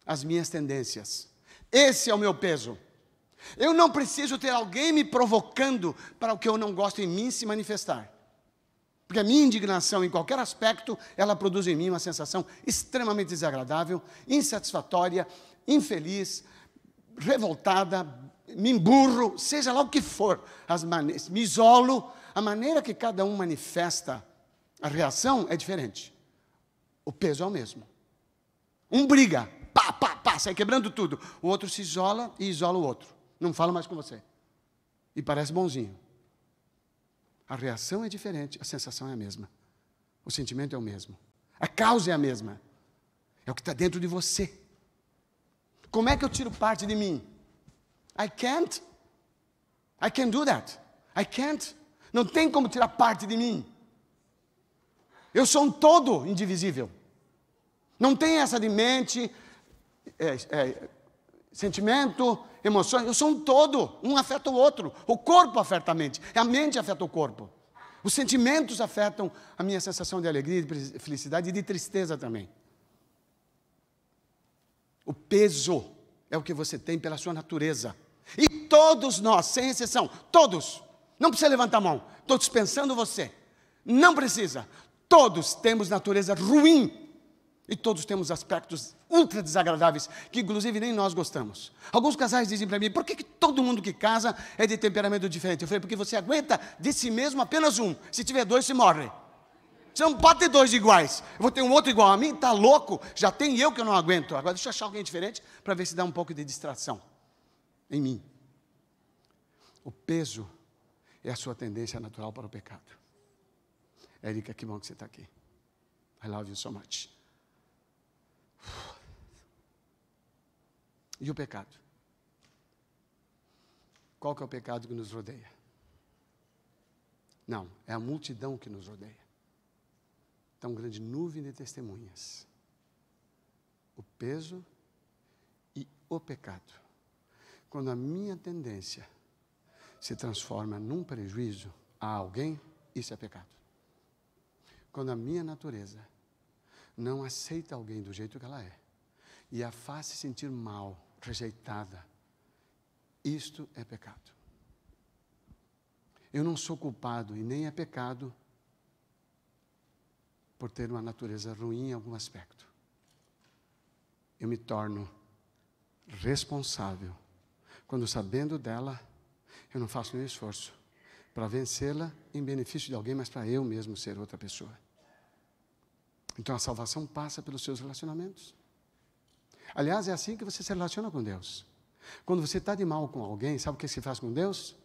as minhas tendências. Esse é o meu peso. Eu não preciso ter alguém me provocando para o que eu não gosto em mim se manifestar. Porque a minha indignação, em qualquer aspecto, ela produz em mim uma sensação extremamente desagradável, insatisfatória, infeliz, revoltada, me emburro, seja lá o que for, me isolo. A maneira que cada um manifesta a reação é diferente. O peso é o mesmo. Um briga, pá, pá, pá, sai quebrando tudo. O outro se isola e isola o outro. Não fala mais com você. E parece bonzinho. A reação é diferente, a sensação é a mesma. O sentimento é o mesmo. A causa é a mesma. É o que está dentro de você. Como é que eu tiro parte de mim? I can't do that. I can't. Não tem como tirar parte de mim. Eu sou um todo indivisível. Não tem essa de mente, sentimento, emoções. Eu sou um todo. Um afeta o outro. O corpo afeta a mente. A mente afeta o corpo. Os sentimentos afetam a minha sensação de alegria, de felicidade e de tristeza também. O peso é o que você tem pela sua natureza. E todos nós, sem exceção, todos, não precisa levantar a mão, estou dispensando você, não precisa, todos temos natureza ruim, e todos temos aspectos ultra desagradáveis, que inclusive nem nós gostamos. Alguns casais dizem para mim, por que todo mundo que casa é de temperamento diferente? Eu falei, porque você aguenta de si mesmo apenas um, se tiver dois, se morre. Você não pode ter dois iguais. Eu vou ter um outro igual a mim, está louco? Já tem eu que eu não aguento. Agora deixa eu achar alguém diferente para ver se dá um pouco de distração em mim. O peso é a sua tendência natural para o pecado. Érica, que bom que você está aqui. I love you so much. E o pecado? Qual que é o pecado que nos rodeia? Não, é a multidão que nos rodeia. Tão grande nuvem de testemunhas. O peso e o pecado. Quando a minha tendência se transforma num prejuízo a alguém, isso é pecado. Quando a minha natureza não aceita alguém do jeito que ela é e a faz se sentir mal, rejeitada, isto é pecado. Eu não sou culpado e nem é pecado por ter uma natureza ruim em algum aspecto. Eu me torno responsável quando, sabendo dela, eu não faço nenhum esforço para vencê-la em benefício de alguém, mas para eu mesmo ser outra pessoa. Então a salvação passa pelos seus relacionamentos. Aliás, é assim que você se relaciona com Deus. Quando você está de mal com alguém, sabe o que você faz com Deus?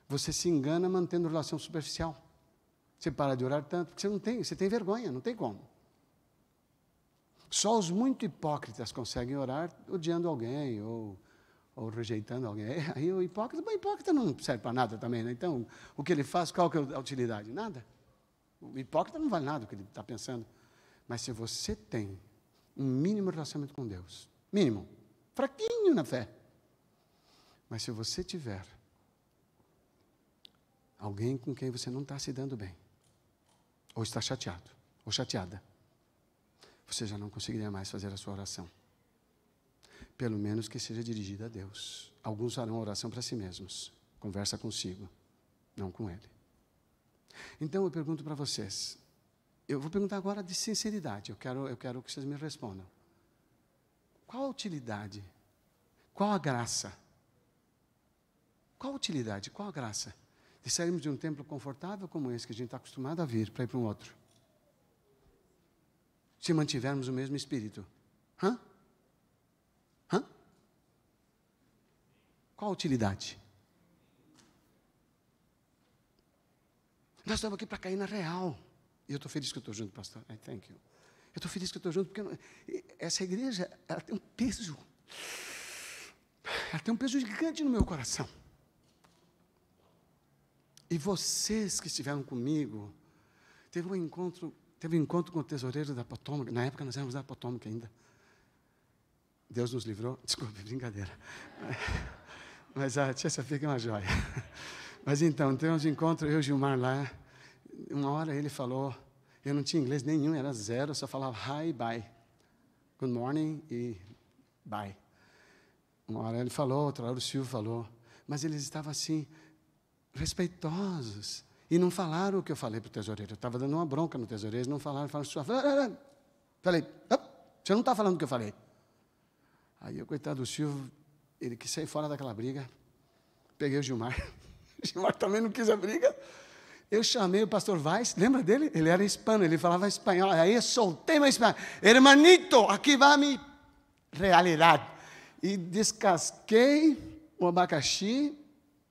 Você se engana mantendo relação superficial. Você para de orar tanto, porque você tem vergonha, não tem como. Só os muito hipócritas conseguem orar odiando alguém ou rejeitando alguém. Aí o hipócrita não serve para nada também, né? Então, o que ele faz, qual que é a utilidade? Nada. O hipócrita não vale nada o que ele está pensando. Mas se você tem um mínimo relacionamento com Deus, mínimo, fraquinho na fé, mas se você tiver alguém com quem você não está se dando bem, ou está chateado, ou chateada, você já não conseguiria mais fazer a sua oração. Pelo menos que seja dirigida a Deus. Alguns farão a oração para si mesmos. Conversa consigo, não com Ele. Então eu pergunto para vocês, eu vou perguntar agora de sinceridade, eu quero que vocês me respondam. Qual a utilidade? Qual a graça? Qual a utilidade? Qual a graça de sairmos de um templo confortável como esse que a gente está acostumado a vir para ir para um outro? Se mantivermos o mesmo espírito. Qual a utilidade? Nós estamos aqui para cair na real. E eu estou feliz que eu estou junto, pastor. Thank you. Eu estou feliz que eu estou junto, porque essa igreja, ela tem um peso. Ela tem um peso gigante no meu coração. E vocês que estiveram comigo, teve um encontro com o tesoureiro da Potomac. Na época nós éramos da Potomac ainda. Deus nos livrou. Desculpe, brincadeira. Mas a tia Sofia é uma joia. Mas então, temos um encontro, eu e o Gilmar lá. Uma hora ele falou, eu não tinha inglês nenhum, era zero, eu só falava hi, bye. Good morning e bye. Uma hora ele falou, outra hora o Silvio falou. Mas eles estavam assim, respeitosos. E não falaram o que eu falei para o tesoureiro. Eu estava dando uma bronca no tesoureiro, eles não falaram, falaram, falei, você não está falando o que eu falei. Aí o coitado do Silvio, ele quis sair fora daquela briga. Peguei o Gilmar. O Gilmar também não quis a briga. Eu chamei o pastor Vaz, lembra dele? Ele era hispano, ele falava espanhol. Aí eu soltei meu espanhol. Hermanito, aqui vai a minha realidade. E descasquei o abacaxi.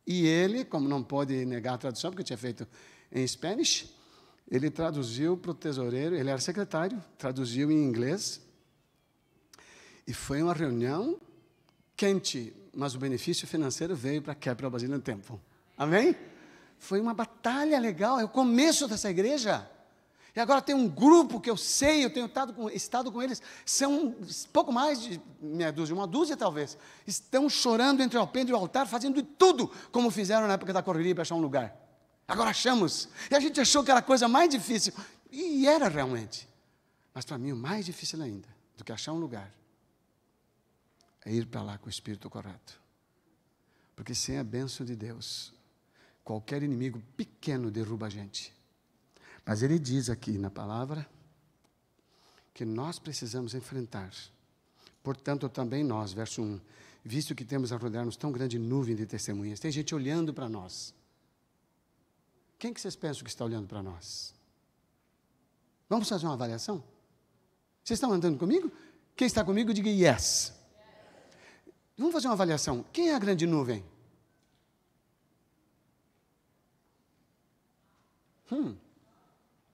E ele, como não pode negar a tradução, porque eu tinha feito em Spanish, ele traduziu para o tesoureiro, ele era secretário, traduziu em inglês. E foi uma reunião quente, mas o benefício financeiro veio para a Capital Basilican Temple. Amém? Foi uma batalha legal, é o começo dessa igreja. E agora tem um grupo que eu sei, eu tenho estado com eles, são pouco mais de meia dúzia, uma dúzia talvez. Estão chorando entre o alpendre e o altar, fazendo tudo, como fizeram na época da correria para achar um lugar. Agora achamos. E a gente achou que era a coisa mais difícil. E era realmente. Mas para mim o mais difícil ainda, do que achar um lugar, é ir para lá com o espírito correto. Porque sem a bênção de Deus, qualquer inimigo pequeno derruba a gente. Mas ele diz aqui na palavra que nós precisamos enfrentar. Portanto, também nós, verso 1, visto que temos a rodear-nos tão grande nuvem de testemunhas, tem gente olhando para nós. Quem que vocês pensam que está olhando para nós? Vamos fazer uma avaliação? Vocês estão andando comigo? Quem está comigo, diga yes. Vamos fazer uma avaliação. Quem é a grande nuvem?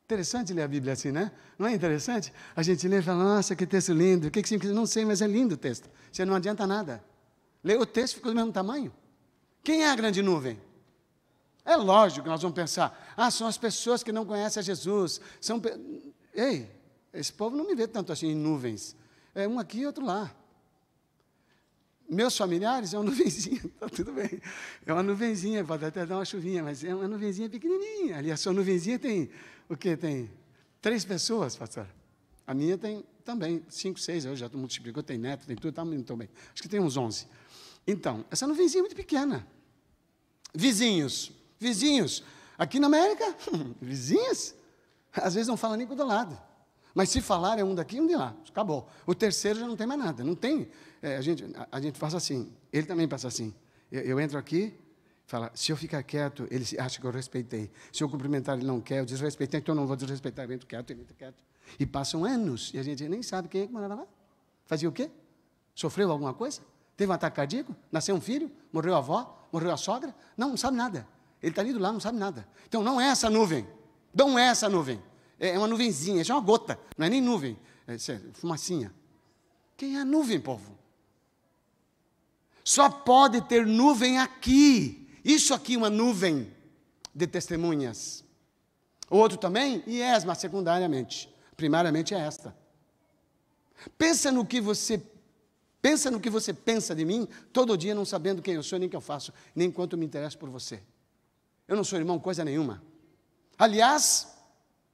Interessante ler a Bíblia assim, né? Não é interessante? A gente lê e fala, nossa, que texto lindo. O que significa? Não sei, mas é lindo o texto. Você não adianta nada. Lê o texto, ficou do mesmo tamanho. Quem é a grande nuvem? É lógico que nós vamos pensar, são as pessoas que não conhecem a Jesus. Ei, esse povo não me vê tanto assim em nuvens. É um aqui e outro lá. Meus familiares é uma nuvenzinha, está tudo bem. É uma nuvenzinha, pode até dar uma chuvinha, mas é uma nuvenzinha pequenininha. Ali a sua nuvenzinha tem, o quê? Tem 3 pessoas, pastor. A minha tem também 5, 6, eu já multiplicou, tem neto, tem tudo, está muito bem. Acho que tem uns 11. Então, essa nuvenzinha é muito pequena. Vizinhos. Aqui na América, vizinhos, às vezes não falam nem com o do lado. Mas se falar é um daqui e um de lá. Acabou. O terceiro já não tem mais nada. Não tem. A gente faz assim. Ele também passa assim. Eu entro aqui, fala, se eu ficar quieto, ele acha que eu respeitei. Se eu cumprimentar, ele não quer, eu desrespeitei, então eu não vou desrespeitar. Eu entro quieto, ele entra quieto. E passam anos. E a gente nem sabe quem é que morava lá. Fazia o quê? Sofreu alguma coisa? Teve um ataque cardíaco? Nasceu um filho? Morreu a avó? Morreu a sogra? Não sabe nada. Ele está ali do lado, não sabe nada. Então, não é essa nuvem. Não é essa nuvem. É uma nuvenzinha, é uma gota. Não é nem nuvem. É fumacinha. Quem é a nuvem, povo? Só pode ter nuvem aqui. Isso aqui é uma nuvem de testemunhas. O outro também? Mas secundariamente. Primariamente é esta. Pensa no que você pensa de mim, todo dia não sabendo quem eu sou, nem o que eu faço, nem quanto me interesso por você. Eu não sou irmão coisa nenhuma. Aliás,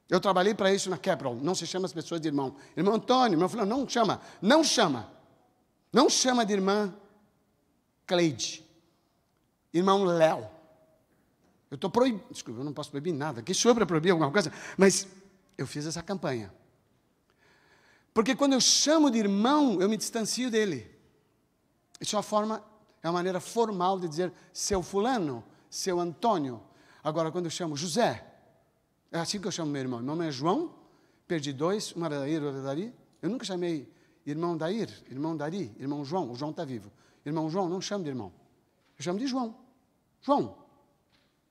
eu trabalhei para isso na Capital, não se chama as pessoas de irmão. Irmão Antônio, irmão fulano, não chama. Não chama de irmã Cleide. Irmão Léo. Eu estou proibindo, desculpa, eu não posso proibir nada. Quem sou eu para proibir alguma coisa? Mas eu fiz essa campanha. Porque quando eu chamo de irmão, eu me distancio dele. Isso é uma maneira formal de dizer seu fulano, seu Antônio. Agora, quando eu chamo José, é assim que eu chamo meu irmão. Meu nome é João, perdi 2, uma era Dair, outra Dari. Eu nunca chamei irmão Dair, irmão Dari, irmão João. O João está vivo. Irmão João, não chamo de irmão. Eu chamo de João. João.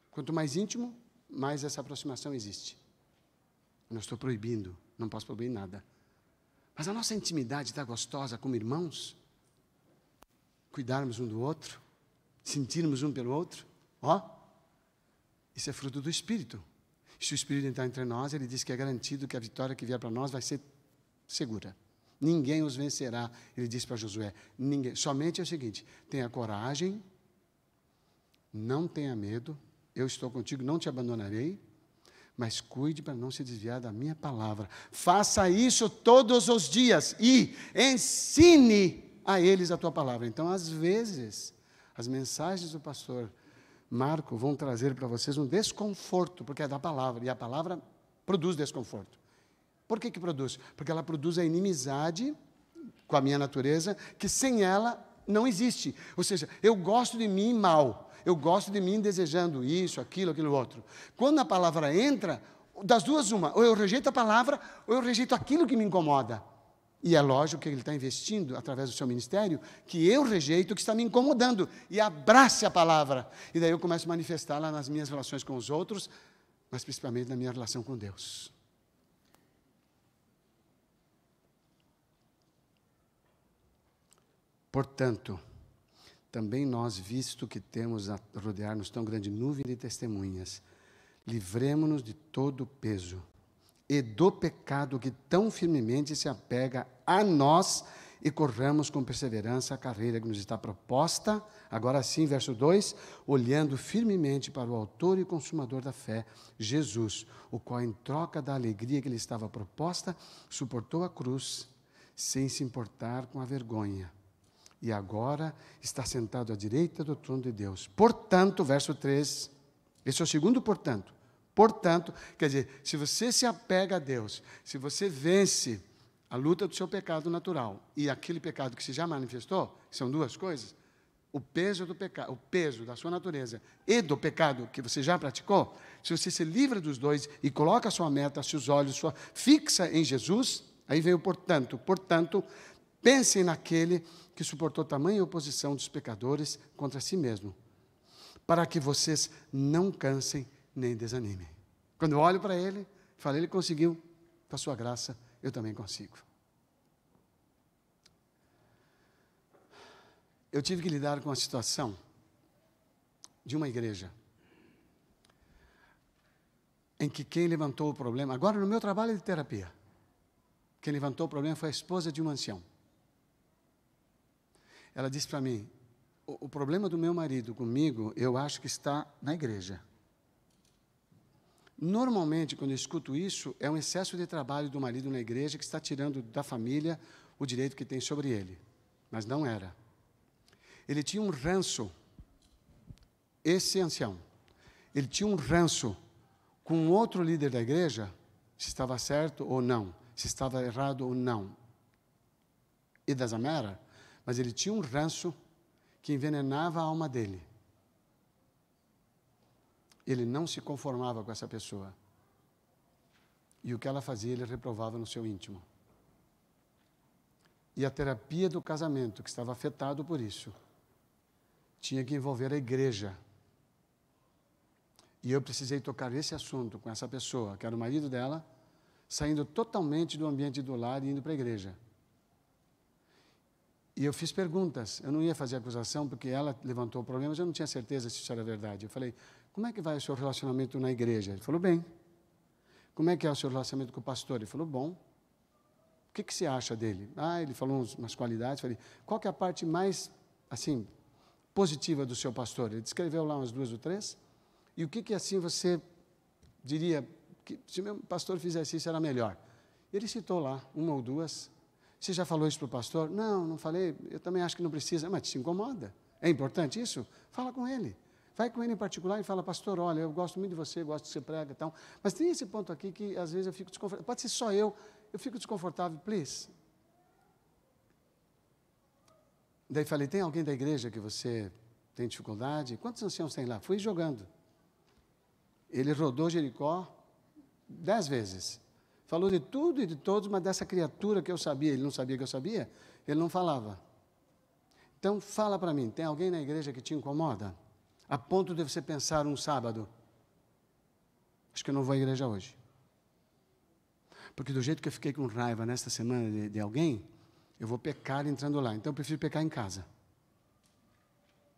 Quanto mais íntimo, mais essa aproximação existe. Não estou proibindo, não posso proibir nada. Mas a nossa intimidade está gostosa como irmãos? Cuidarmos um do outro, sentirmos um pelo outro, isso é fruto do Espírito. Se o Espírito entrar entre nós, ele diz que é garantido que a vitória que vier para nós vai ser segura. Ninguém os vencerá, ele disse para Josué. Ninguém. Somente é o seguinte: tenha coragem, não tenha medo, eu estou contigo, não te abandonarei, mas cuide para não se desviar da minha palavra. Faça isso todos os dias e ensine a eles a tua palavra. Então, às vezes, as mensagens do pastor Marco vão trazer para vocês um desconforto, porque é da palavra, e a palavra produz desconforto. Por que produz? Porque ela produz a inimizade com a minha natureza, que sem ela não existe. Ou seja, eu gosto de mim mal, eu gosto de mim desejando isso, aquilo outro. Quando a palavra entra, das duas uma, ou eu rejeito a palavra, ou eu rejeito aquilo que me incomoda. E é lógico que ele está investindo, através do seu ministério, que eu rejeito o que está me incomodando, e abrace a palavra. E daí eu começo a manifestá-la nas minhas relações com os outros, mas principalmente na minha relação com Deus. Portanto, também nós, visto que temos a rodear-nos tão grande nuvem de testemunhas, livremo-nos de todo o peso e do pecado que tão firmemente se apega a nós e corramos com perseverança a carreira que nos está proposta. Agora sim, verso 2, olhando firmemente para o autor e consumador da fé, Jesus, o qual em troca da alegria que lhe estava proposta, suportou a cruz, sem se importar com a vergonha. E agora está sentado à direita do trono de Deus. Portanto, verso 3, esse é o segundo portanto. Portanto, quer dizer, se você se apega a Deus, se você vence a luta do seu pecado natural e aquele pecado que se já manifestou, são duas coisas, o peso do pecado, o peso da sua natureza e do pecado que você já praticou, se você se livra dos dois e coloca a sua meta, seus olhos, fixa em Jesus, aí vem o portanto, pensem naquele que suportou tamanha oposição dos pecadores contra si mesmo, para que vocês não cansem nem desanimem. Quando eu olho para ele, falo, ele conseguiu, com a sua graça, eu também consigo. Eu tive que lidar com a situação de uma igreja, em que quem levantou o problema, agora no meu trabalho de terapia, quem levantou o problema foi a esposa de um ancião. Ela disse para mim, o problema do meu marido comigo, eu acho que está na igreja. Normalmente, quando eu escuto isso, é um excesso de trabalho do marido na igreja que está tirando da família o direito que tem sobre ele. Mas não era. Ele tinha um ranço, esse ancião, ele tinha um ranço com outro líder da igreja, se estava certo ou não, se estava errado ou não. E das Amera, mas ele tinha um ranço que envenenava a alma dele. Ele não se conformava com essa pessoa. E o que ela fazia, ele reprovava no seu íntimo. E a terapia do casamento, que estava afetado por isso, tinha que envolver a igreja. E eu precisei tocar esse assunto com essa pessoa, que era o marido dela, saindo totalmente do ambiente do lar e indo para a igreja. E eu fiz perguntas, eu não ia fazer acusação, porque ela levantou o problema, mas eu não tinha certeza se isso era verdade. Eu falei, como é que vai o seu relacionamento na igreja? Ele falou, bem. Como é que é o seu relacionamento com o pastor? Ele falou, bom. O que você acha dele? Ele falou umas qualidades. Falei, qual que é a parte mais, assim, positiva do seu pastor? Ele descreveu lá umas 2 ou 3. E o que assim você diria, que se o meu pastor fizesse isso era melhor? Ele citou lá 1 ou 2. Você já falou isso para o pastor? Não, não falei. Eu também acho que não precisa. Mas te incomoda. É importante isso? Fala com ele. Vai com ele em particular e fala, pastor, olha, eu gosto muito de você, gosto que você prega e tal, mas tem esse ponto aqui que às vezes eu fico desconfortável. Pode ser só eu fico desconfortável, please. Daí falei, tem alguém da igreja que você tem dificuldade? Quantos anciãos tem lá? Fui jogando. Ele rodou Jericó 10 vezes. Falou de tudo e de todos, mas dessa criatura que eu sabia, ele não sabia que eu sabia, ele não falava. Então, fala para mim, tem alguém na igreja que te incomoda? A ponto de você pensar um sábado, acho que eu não vou à igreja hoje. Porque do jeito que eu fiquei com raiva nesta semana de alguém, eu vou pecar entrando lá. Então eu prefiro pecar em casa.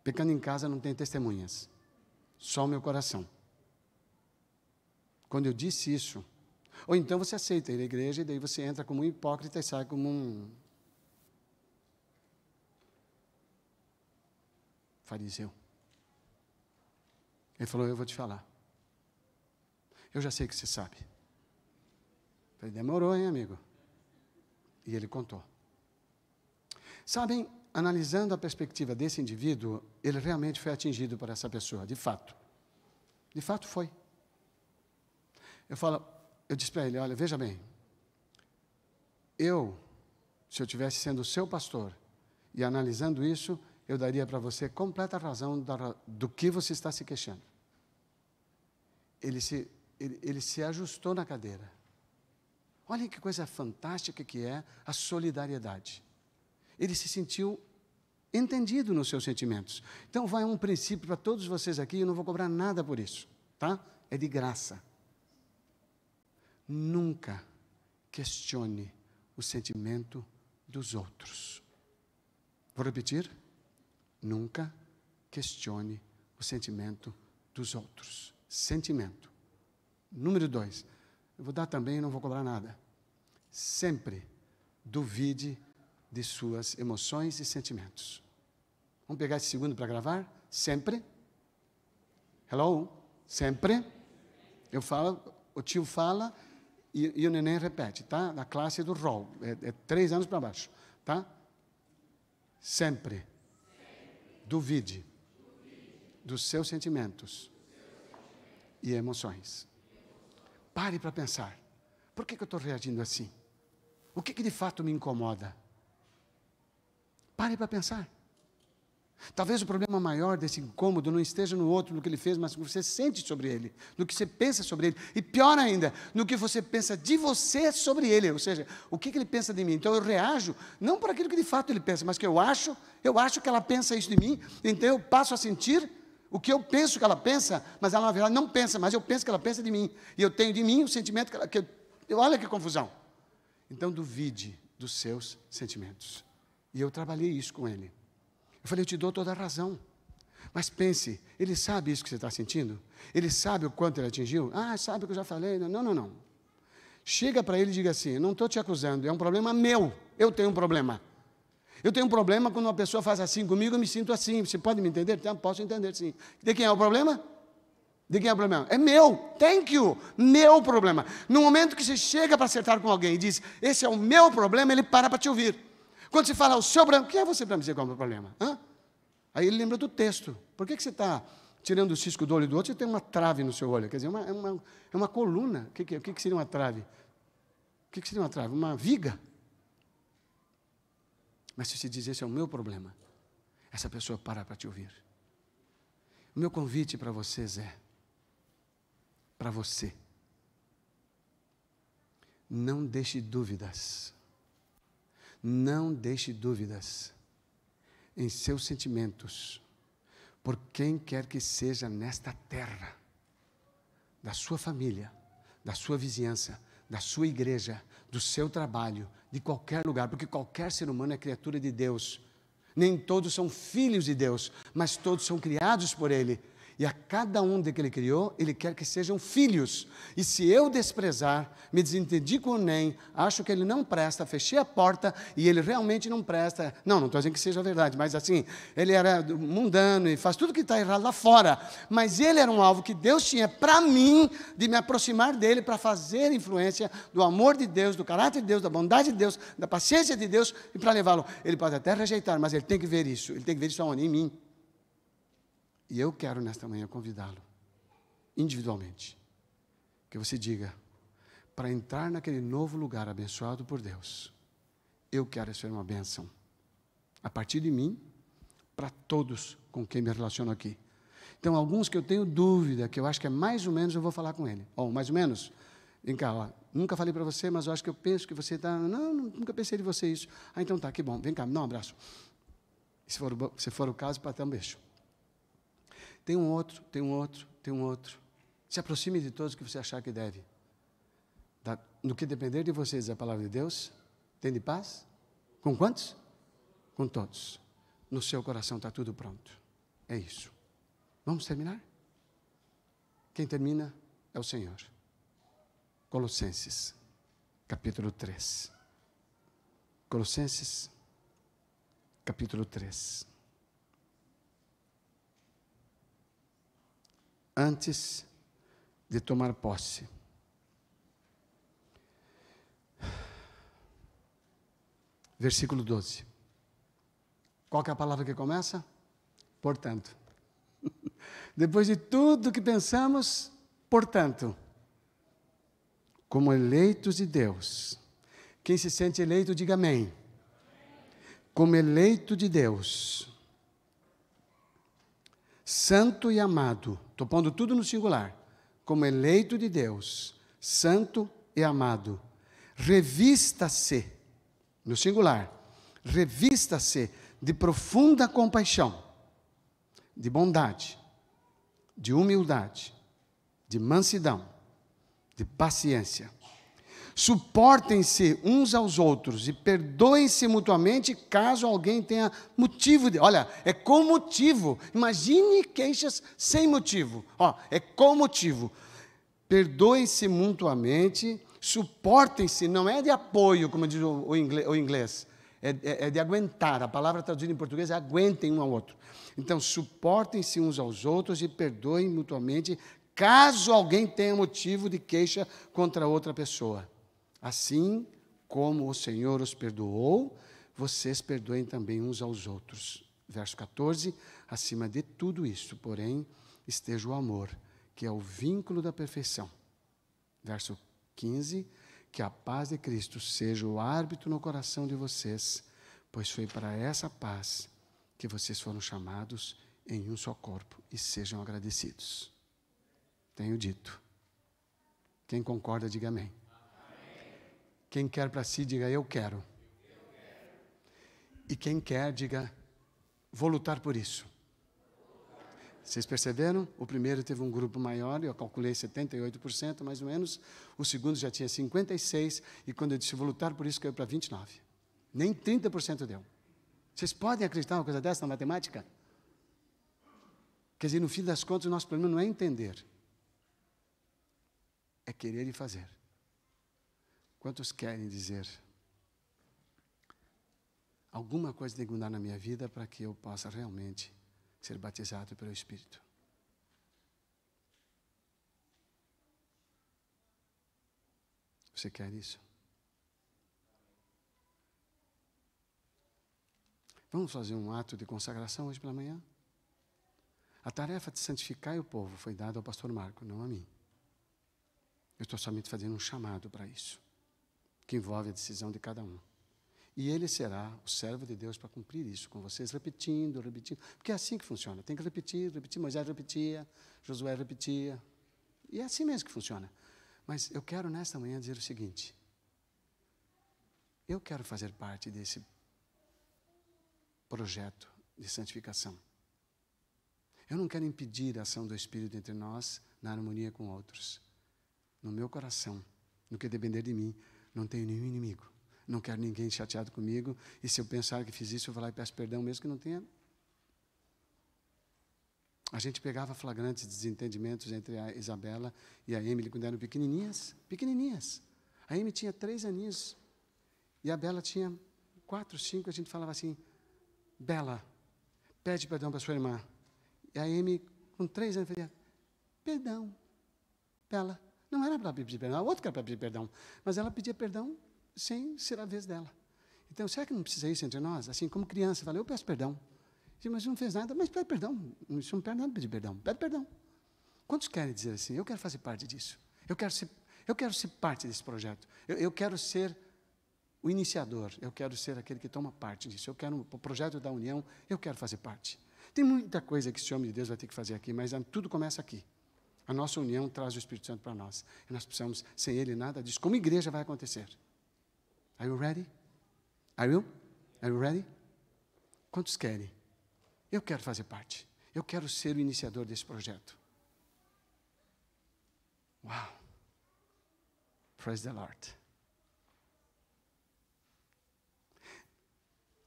Pecando em casa não tem testemunhas. Só o meu coração. Quando eu disse isso, ou então você aceita ir à igreja e daí você entra como um hipócrita e sai como um fariseu. Ele falou, eu vou te falar. Eu já sei que você sabe. Eu falei, demorou, hein, amigo? E ele contou. Sabem, analisando a perspectiva desse indivíduo, ele realmente foi atingido por essa pessoa, de fato. De fato foi. Eu disse para ele, olha, veja bem, se eu estivesse sendo o seu pastor e analisando isso, eu daria para você completa razão do que você está se queixando. Ele se ajustou na cadeira. Olha que coisa fantástica que é a solidariedade. Ele se sentiu entendido nos seus sentimentos. Então, vai um princípio para todos vocês aqui, eu não vou cobrar nada por isso, tá? É de graça. Nunca questione o sentimento dos outros. Vou repetir? Nunca questione o sentimento dos outros. Sentimento. Número 2. Eu vou dar também e não vou cobrar nada. Sempre duvide de suas emoções e sentimentos. Vamos pegar esse segundo para gravar? Sempre. Hello? Sempre. Eu falo, o tio fala e o neném repete, tá? Na classe do rol. É 3 anos para baixo, tá? Sempre. Duvide dos seus sentimentos e emoções. Pare para pensar. Por que eu estou reagindo assim? O que de fato me incomoda? Pare para pensar. Talvez o problema maior desse incômodo não esteja no outro, no que ele fez, mas no que você sente sobre ele, no que você pensa sobre ele. E pior ainda, no que você pensa de você sobre ele. Ou seja, o que ele pensa de mim. Então eu reajo, não por aquilo que de fato ele pensa, mas que eu acho que ela pensa isso de mim. Então eu passo a sentir o que eu penso que ela pensa, mas ela na verdade não pensa, mas eu penso que ela pensa de mim. E eu tenho de mim o sentimento olha que confusão. Então duvide dos seus sentimentos. E eu trabalhei isso com ele. Eu falei, eu te dou toda a razão. Mas pense, ele sabe isso que você está sentindo? Ele sabe o quanto ele atingiu? Ah, sabe o que eu já falei? Não. Chega para ele e diga assim, não estou te acusando, é um problema meu. Eu tenho um problema. Eu tenho um problema quando uma pessoa faz assim comigo, eu me sinto assim. Você pode me entender? Então, posso entender, sim. De quem é o problema? De quem é o problema? É meu. Thank you. Meu problema. No momento que você chega para acertar com alguém e diz, esse é o meu problema, ele para te ouvir. Quando você fala o seu problema, quem é você para me dizer qual é o meu problema? Hã? Aí ele lembra do texto. Por que você está tirando o cisco do olho do outro e tem uma trave no seu olho? Quer dizer, é uma coluna. O que seria uma trave? O que seria uma trave? Uma viga. Mas se você diz, esse é o meu problema, essa pessoa para te ouvir. O meu convite para vocês é, para você, não deixe dúvidas. Não deixe dúvidas em seus sentimentos por quem quer que seja nesta terra, da sua família, da sua vizinhança, da sua igreja, do seu trabalho, de qualquer lugar, porque qualquer ser humano é criatura de Deus. Nem todos são filhos de Deus, mas todos são criados por Ele. E a cada um de que Ele criou, Ele quer que sejam filhos. E se eu desprezar, me desentendi com o NEM, acho que ele não presta, fechei a porta e ele realmente não presta. Não estou dizendo que seja verdade, mas assim, ele era mundano e faz tudo que está errado lá fora. Mas ele era um alvo que Deus tinha para mim, de me aproximar dele, para fazer influência do amor de Deus, do caráter de Deus, da bondade de Deus, da paciência de Deus, e para levá-lo. Ele pode até rejeitar, mas ele tem que ver isso. Ele tem que ver isso aonde? Em mim. E eu quero, nesta manhã, convidá-lo, individualmente, que você diga, para entrar naquele novo lugar abençoado por Deus, eu quero ser uma bênção, a partir de mim, para todos com quem me relaciono aqui. Então, alguns que eu tenho dúvida, que eu acho que é mais ou menos, eu vou falar com ele. Mais ou menos? Vem cá, ó, nunca falei para você, mas eu acho que eu penso que você está... Não, nunca pensei de você isso. Ah, então tá, que bom. Vem cá, me dá um abraço. E se for o caso, para dar um beijo. Tem um outro. Se aproxime de todos que você achar que deve. No que depender de vocês, a palavra de Deus, tem paz? Com quantos? Com todos. No seu coração está tudo pronto. É isso. Vamos terminar? Quem termina é o Senhor. Colossenses, capítulo 3. Colossenses, capítulo 3. Antes de tomar posse, versículo 12. Qual que é a palavra que começa? Portanto. Depois de tudo que pensamos, portanto, como eleitos de Deus. Quem se sente eleito, diga amém. Como eleito de Deus, santo e amado, estou pondo tudo no singular, como eleito de Deus, santo e amado, revista-se, no singular, revista-se de profunda compaixão, de bondade, de humildade, de mansidão, de paciência. Suportem-se uns aos outros e perdoem-se mutuamente caso alguém tenha motivo de... Olha, é com motivo. Imagine queixas sem motivo. É com motivo. Perdoem-se mutuamente, suportem-se, não é de apoio, como diz o inglês. É de aguentar. A palavra traduzida em português é aguentem um ao outro. Então, suportem-se uns aos outros e perdoem mutuamente caso alguém tenha motivo de queixa contra outra pessoa. Assim como o Senhor os perdoou, vocês perdoem também uns aos outros. Verso 14, acima de tudo isso, porém, esteja o amor, que é o vínculo da perfeição. Verso 15, que a paz de Cristo seja o árbitro no coração de vocês, pois foi para essa paz que vocês foram chamados em um só corpo, e sejam agradecidos. Tenho dito. Quem concorda, diga amém. Quem quer para si, diga eu quero. E quem quer, diga vou lutar por isso. Vocês perceberam? O primeiro teve um grupo maior, eu calculei 78% mais ou menos. O segundo já tinha 56%, e quando eu disse vou lutar por isso, caiu para 29%. Nem 30% deu. Vocês podem acreditar uma coisa dessa na matemática? Quer dizer, no fim das contas, o nosso problema não é entender, é querer e fazer. Quantos querem dizer alguma coisa tem que mudar na minha vida para que eu possa realmente ser batizado pelo Espírito? Você quer isso? Vamos fazer um ato de consagração hoje pela manhã? A tarefa de santificar o povo foi dada ao pastor Marco, não a mim. Eu estou somente fazendo um chamado para isso, que envolve a decisão de cada um. E ele será o servo de Deus para cumprir isso com vocês, repetindo, porque é assim que funciona. Tem que repetir. Moisés repetia, Josué repetia. E é assim mesmo que funciona. Mas eu quero nesta manhã dizer o seguinte: eu quero fazer parte desse projeto de santificação. Eu não quero impedir a ação do Espírito entre nós na harmonia com outros. No meu coração, no que depender de mim, não tenho nenhum inimigo. Não quero ninguém chateado comigo. E se eu pensar que fiz isso, eu vou lá e peço perdão, mesmo que não tenha. A gente pegava flagrantes desentendimentos entre a Isabela e a Emily quando eram pequenininhas. Pequenininhas. A Emily tinha 3 aninhos. E a Bela tinha 4, 5. A gente falava assim: Bela, pede perdão para sua irmã. E a Amy, com 3 anos, fazia: perdão, Bela. Não era para pedir perdão, a outra que era para pedir perdão. Mas ela pedia perdão sem ser a vez dela. Então, será que não precisa isso entre nós? Assim, como criança, fala: eu peço perdão. Mas não fez nada, mas pede perdão. Isso não pede nada pedir perdão. Pede perdão. Quantos querem dizer assim: eu quero fazer parte disso? Eu quero ser parte desse projeto. Eu quero ser o iniciador. Eu quero ser aquele que toma parte disso. Eu quero o projeto da união. Eu quero fazer parte. Tem muita coisa que esse homem de Deus vai ter que fazer aqui, mas tudo começa aqui. A nossa união traz o Espírito Santo para nós. E nós precisamos, sem ele, nada disso. Como igreja vai acontecer? Are you ready? Are you ready? Quantos querem? Eu quero fazer parte. Eu quero ser o iniciador desse projeto. Uau! Praise the Lord.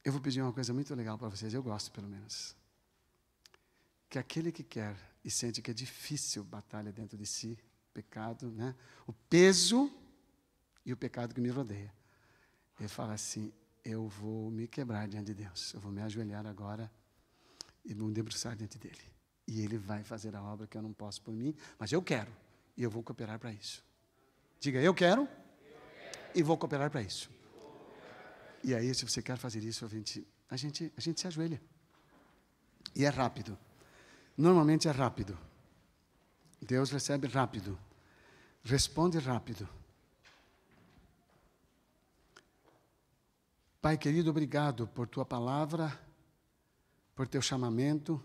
Eu vou pedir uma coisa muito legal para vocês, eu gosto pelo menos. Que aquele que quer e sente que é difícil batalha dentro de si, pecado, né? O peso e o pecado que me rodeia. Ele fala assim, eu vou me quebrar diante de Deus, eu vou me ajoelhar agora e vou me debruçar diante dele. E ele vai fazer a obra que eu não posso por mim, mas eu quero, e eu vou cooperar para isso. Diga, eu quero e vou cooperar para isso. E aí, se você quer fazer isso, a gente se ajoelha. E é rápido. Normalmente é rápido. Deus recebe rápido. Responde rápido. Pai querido, obrigado por tua palavra, por teu chamamento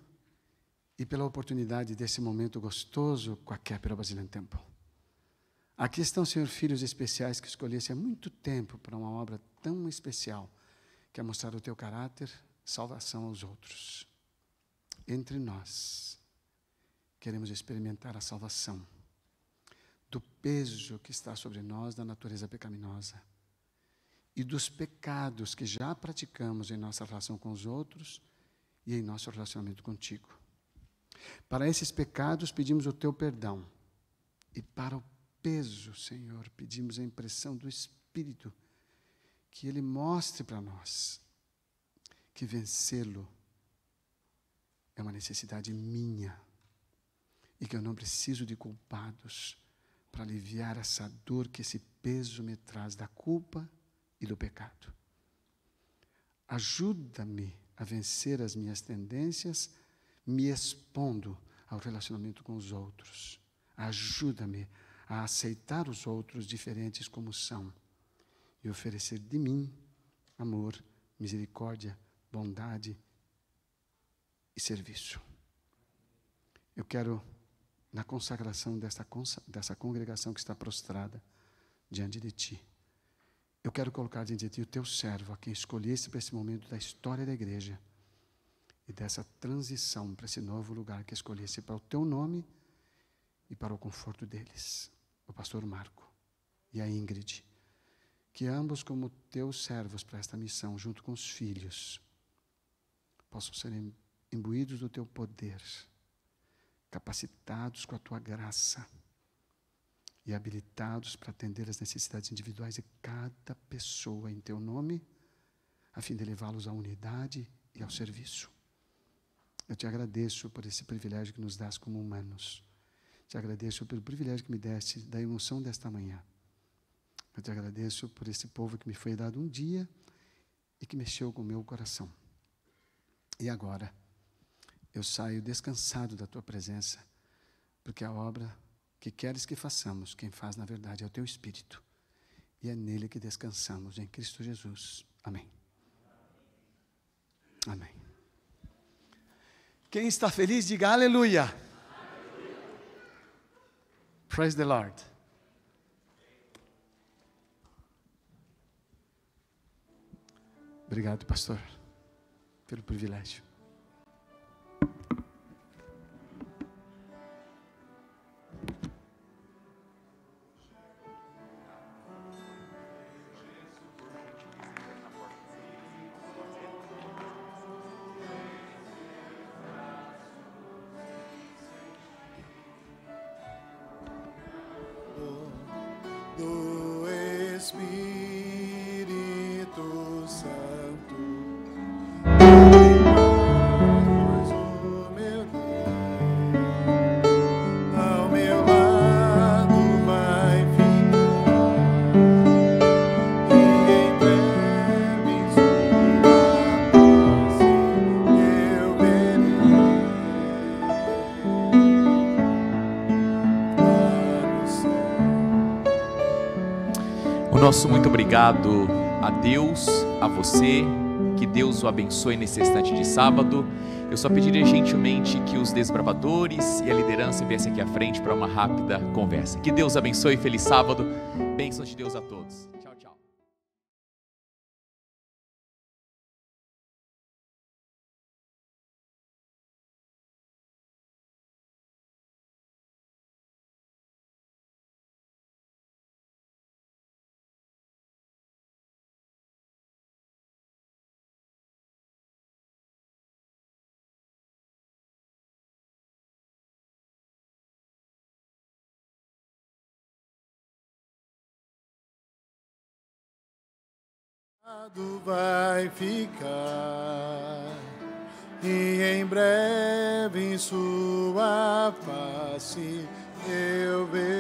e pela oportunidade desse momento gostoso com a Capitol Brazilian Temple. Aqui estão, Senhor, filhos especiais que escolhesse há muito tempo para uma obra tão especial, que é mostrar o teu caráter, salvação aos outros. Entre nós, queremos experimentar a salvação do peso que está sobre nós da natureza pecaminosa e dos pecados que já praticamos em nossa relação com os outros e em nosso relacionamento contigo. Para esses pecados, pedimos o teu perdão. E para o peso, Senhor, pedimos a impressão do Espírito, que Ele mostre para nós que vencê-lo é uma necessidade minha e que eu não preciso de culpados para aliviar essa dor que esse peso me traz da culpa e do pecado. Ajuda-me a vencer as minhas tendências, me expondo ao relacionamento com os outros. Ajuda-me a aceitar os outros diferentes como são e oferecer de mim amor, misericórdia, bondade e serviço. Eu quero, na consagração dessa congregação que está prostrada diante de Ti, eu quero colocar diante de Ti o Teu servo, a quem escolheste para esse momento da história da igreja e dessa transição para esse novo lugar que escolheste para o Teu nome e para o conforto deles, o pastor Marco e a Ingrid, que ambos, como Teus servos para esta missão, junto com os filhos, possam ser imbuídos do Teu poder, capacitados com a Tua graça e habilitados para atender as necessidades individuais de cada pessoa em Teu nome, a fim de levá-los à unidade e ao serviço. Eu Te agradeço por esse privilégio que nos dás como humanos. Te agradeço pelo privilégio que me deste da emoção desta manhã. Eu Te agradeço por esse povo que me foi dado um dia e que mexeu com o meu coração. E agora, eu saio descansado da Tua presença, porque a obra que queres que façamos, quem faz na verdade é o Teu Espírito. E é nele que descansamos, em Cristo Jesus. Amém. Amém. Quem está feliz, diga aleluia. Praise the Lord. Obrigado, pastor, pelo privilégio. Do Espírito Santo, pois o meu Deus ao meu lado vai ficar, e em breve sua face eu verei lá no céu. O nosso muito obrigado a Deus, a você, que Deus o abençoe nesse instante de sábado. Eu só pediria gentilmente que os desbravadores e a liderança viessem aqui à frente para uma rápida conversa. Que Deus abençoe, feliz sábado, bênçãos de Deus a todos. Tchau, tchau. Vai ficar, e em breve em sua face eu vejo.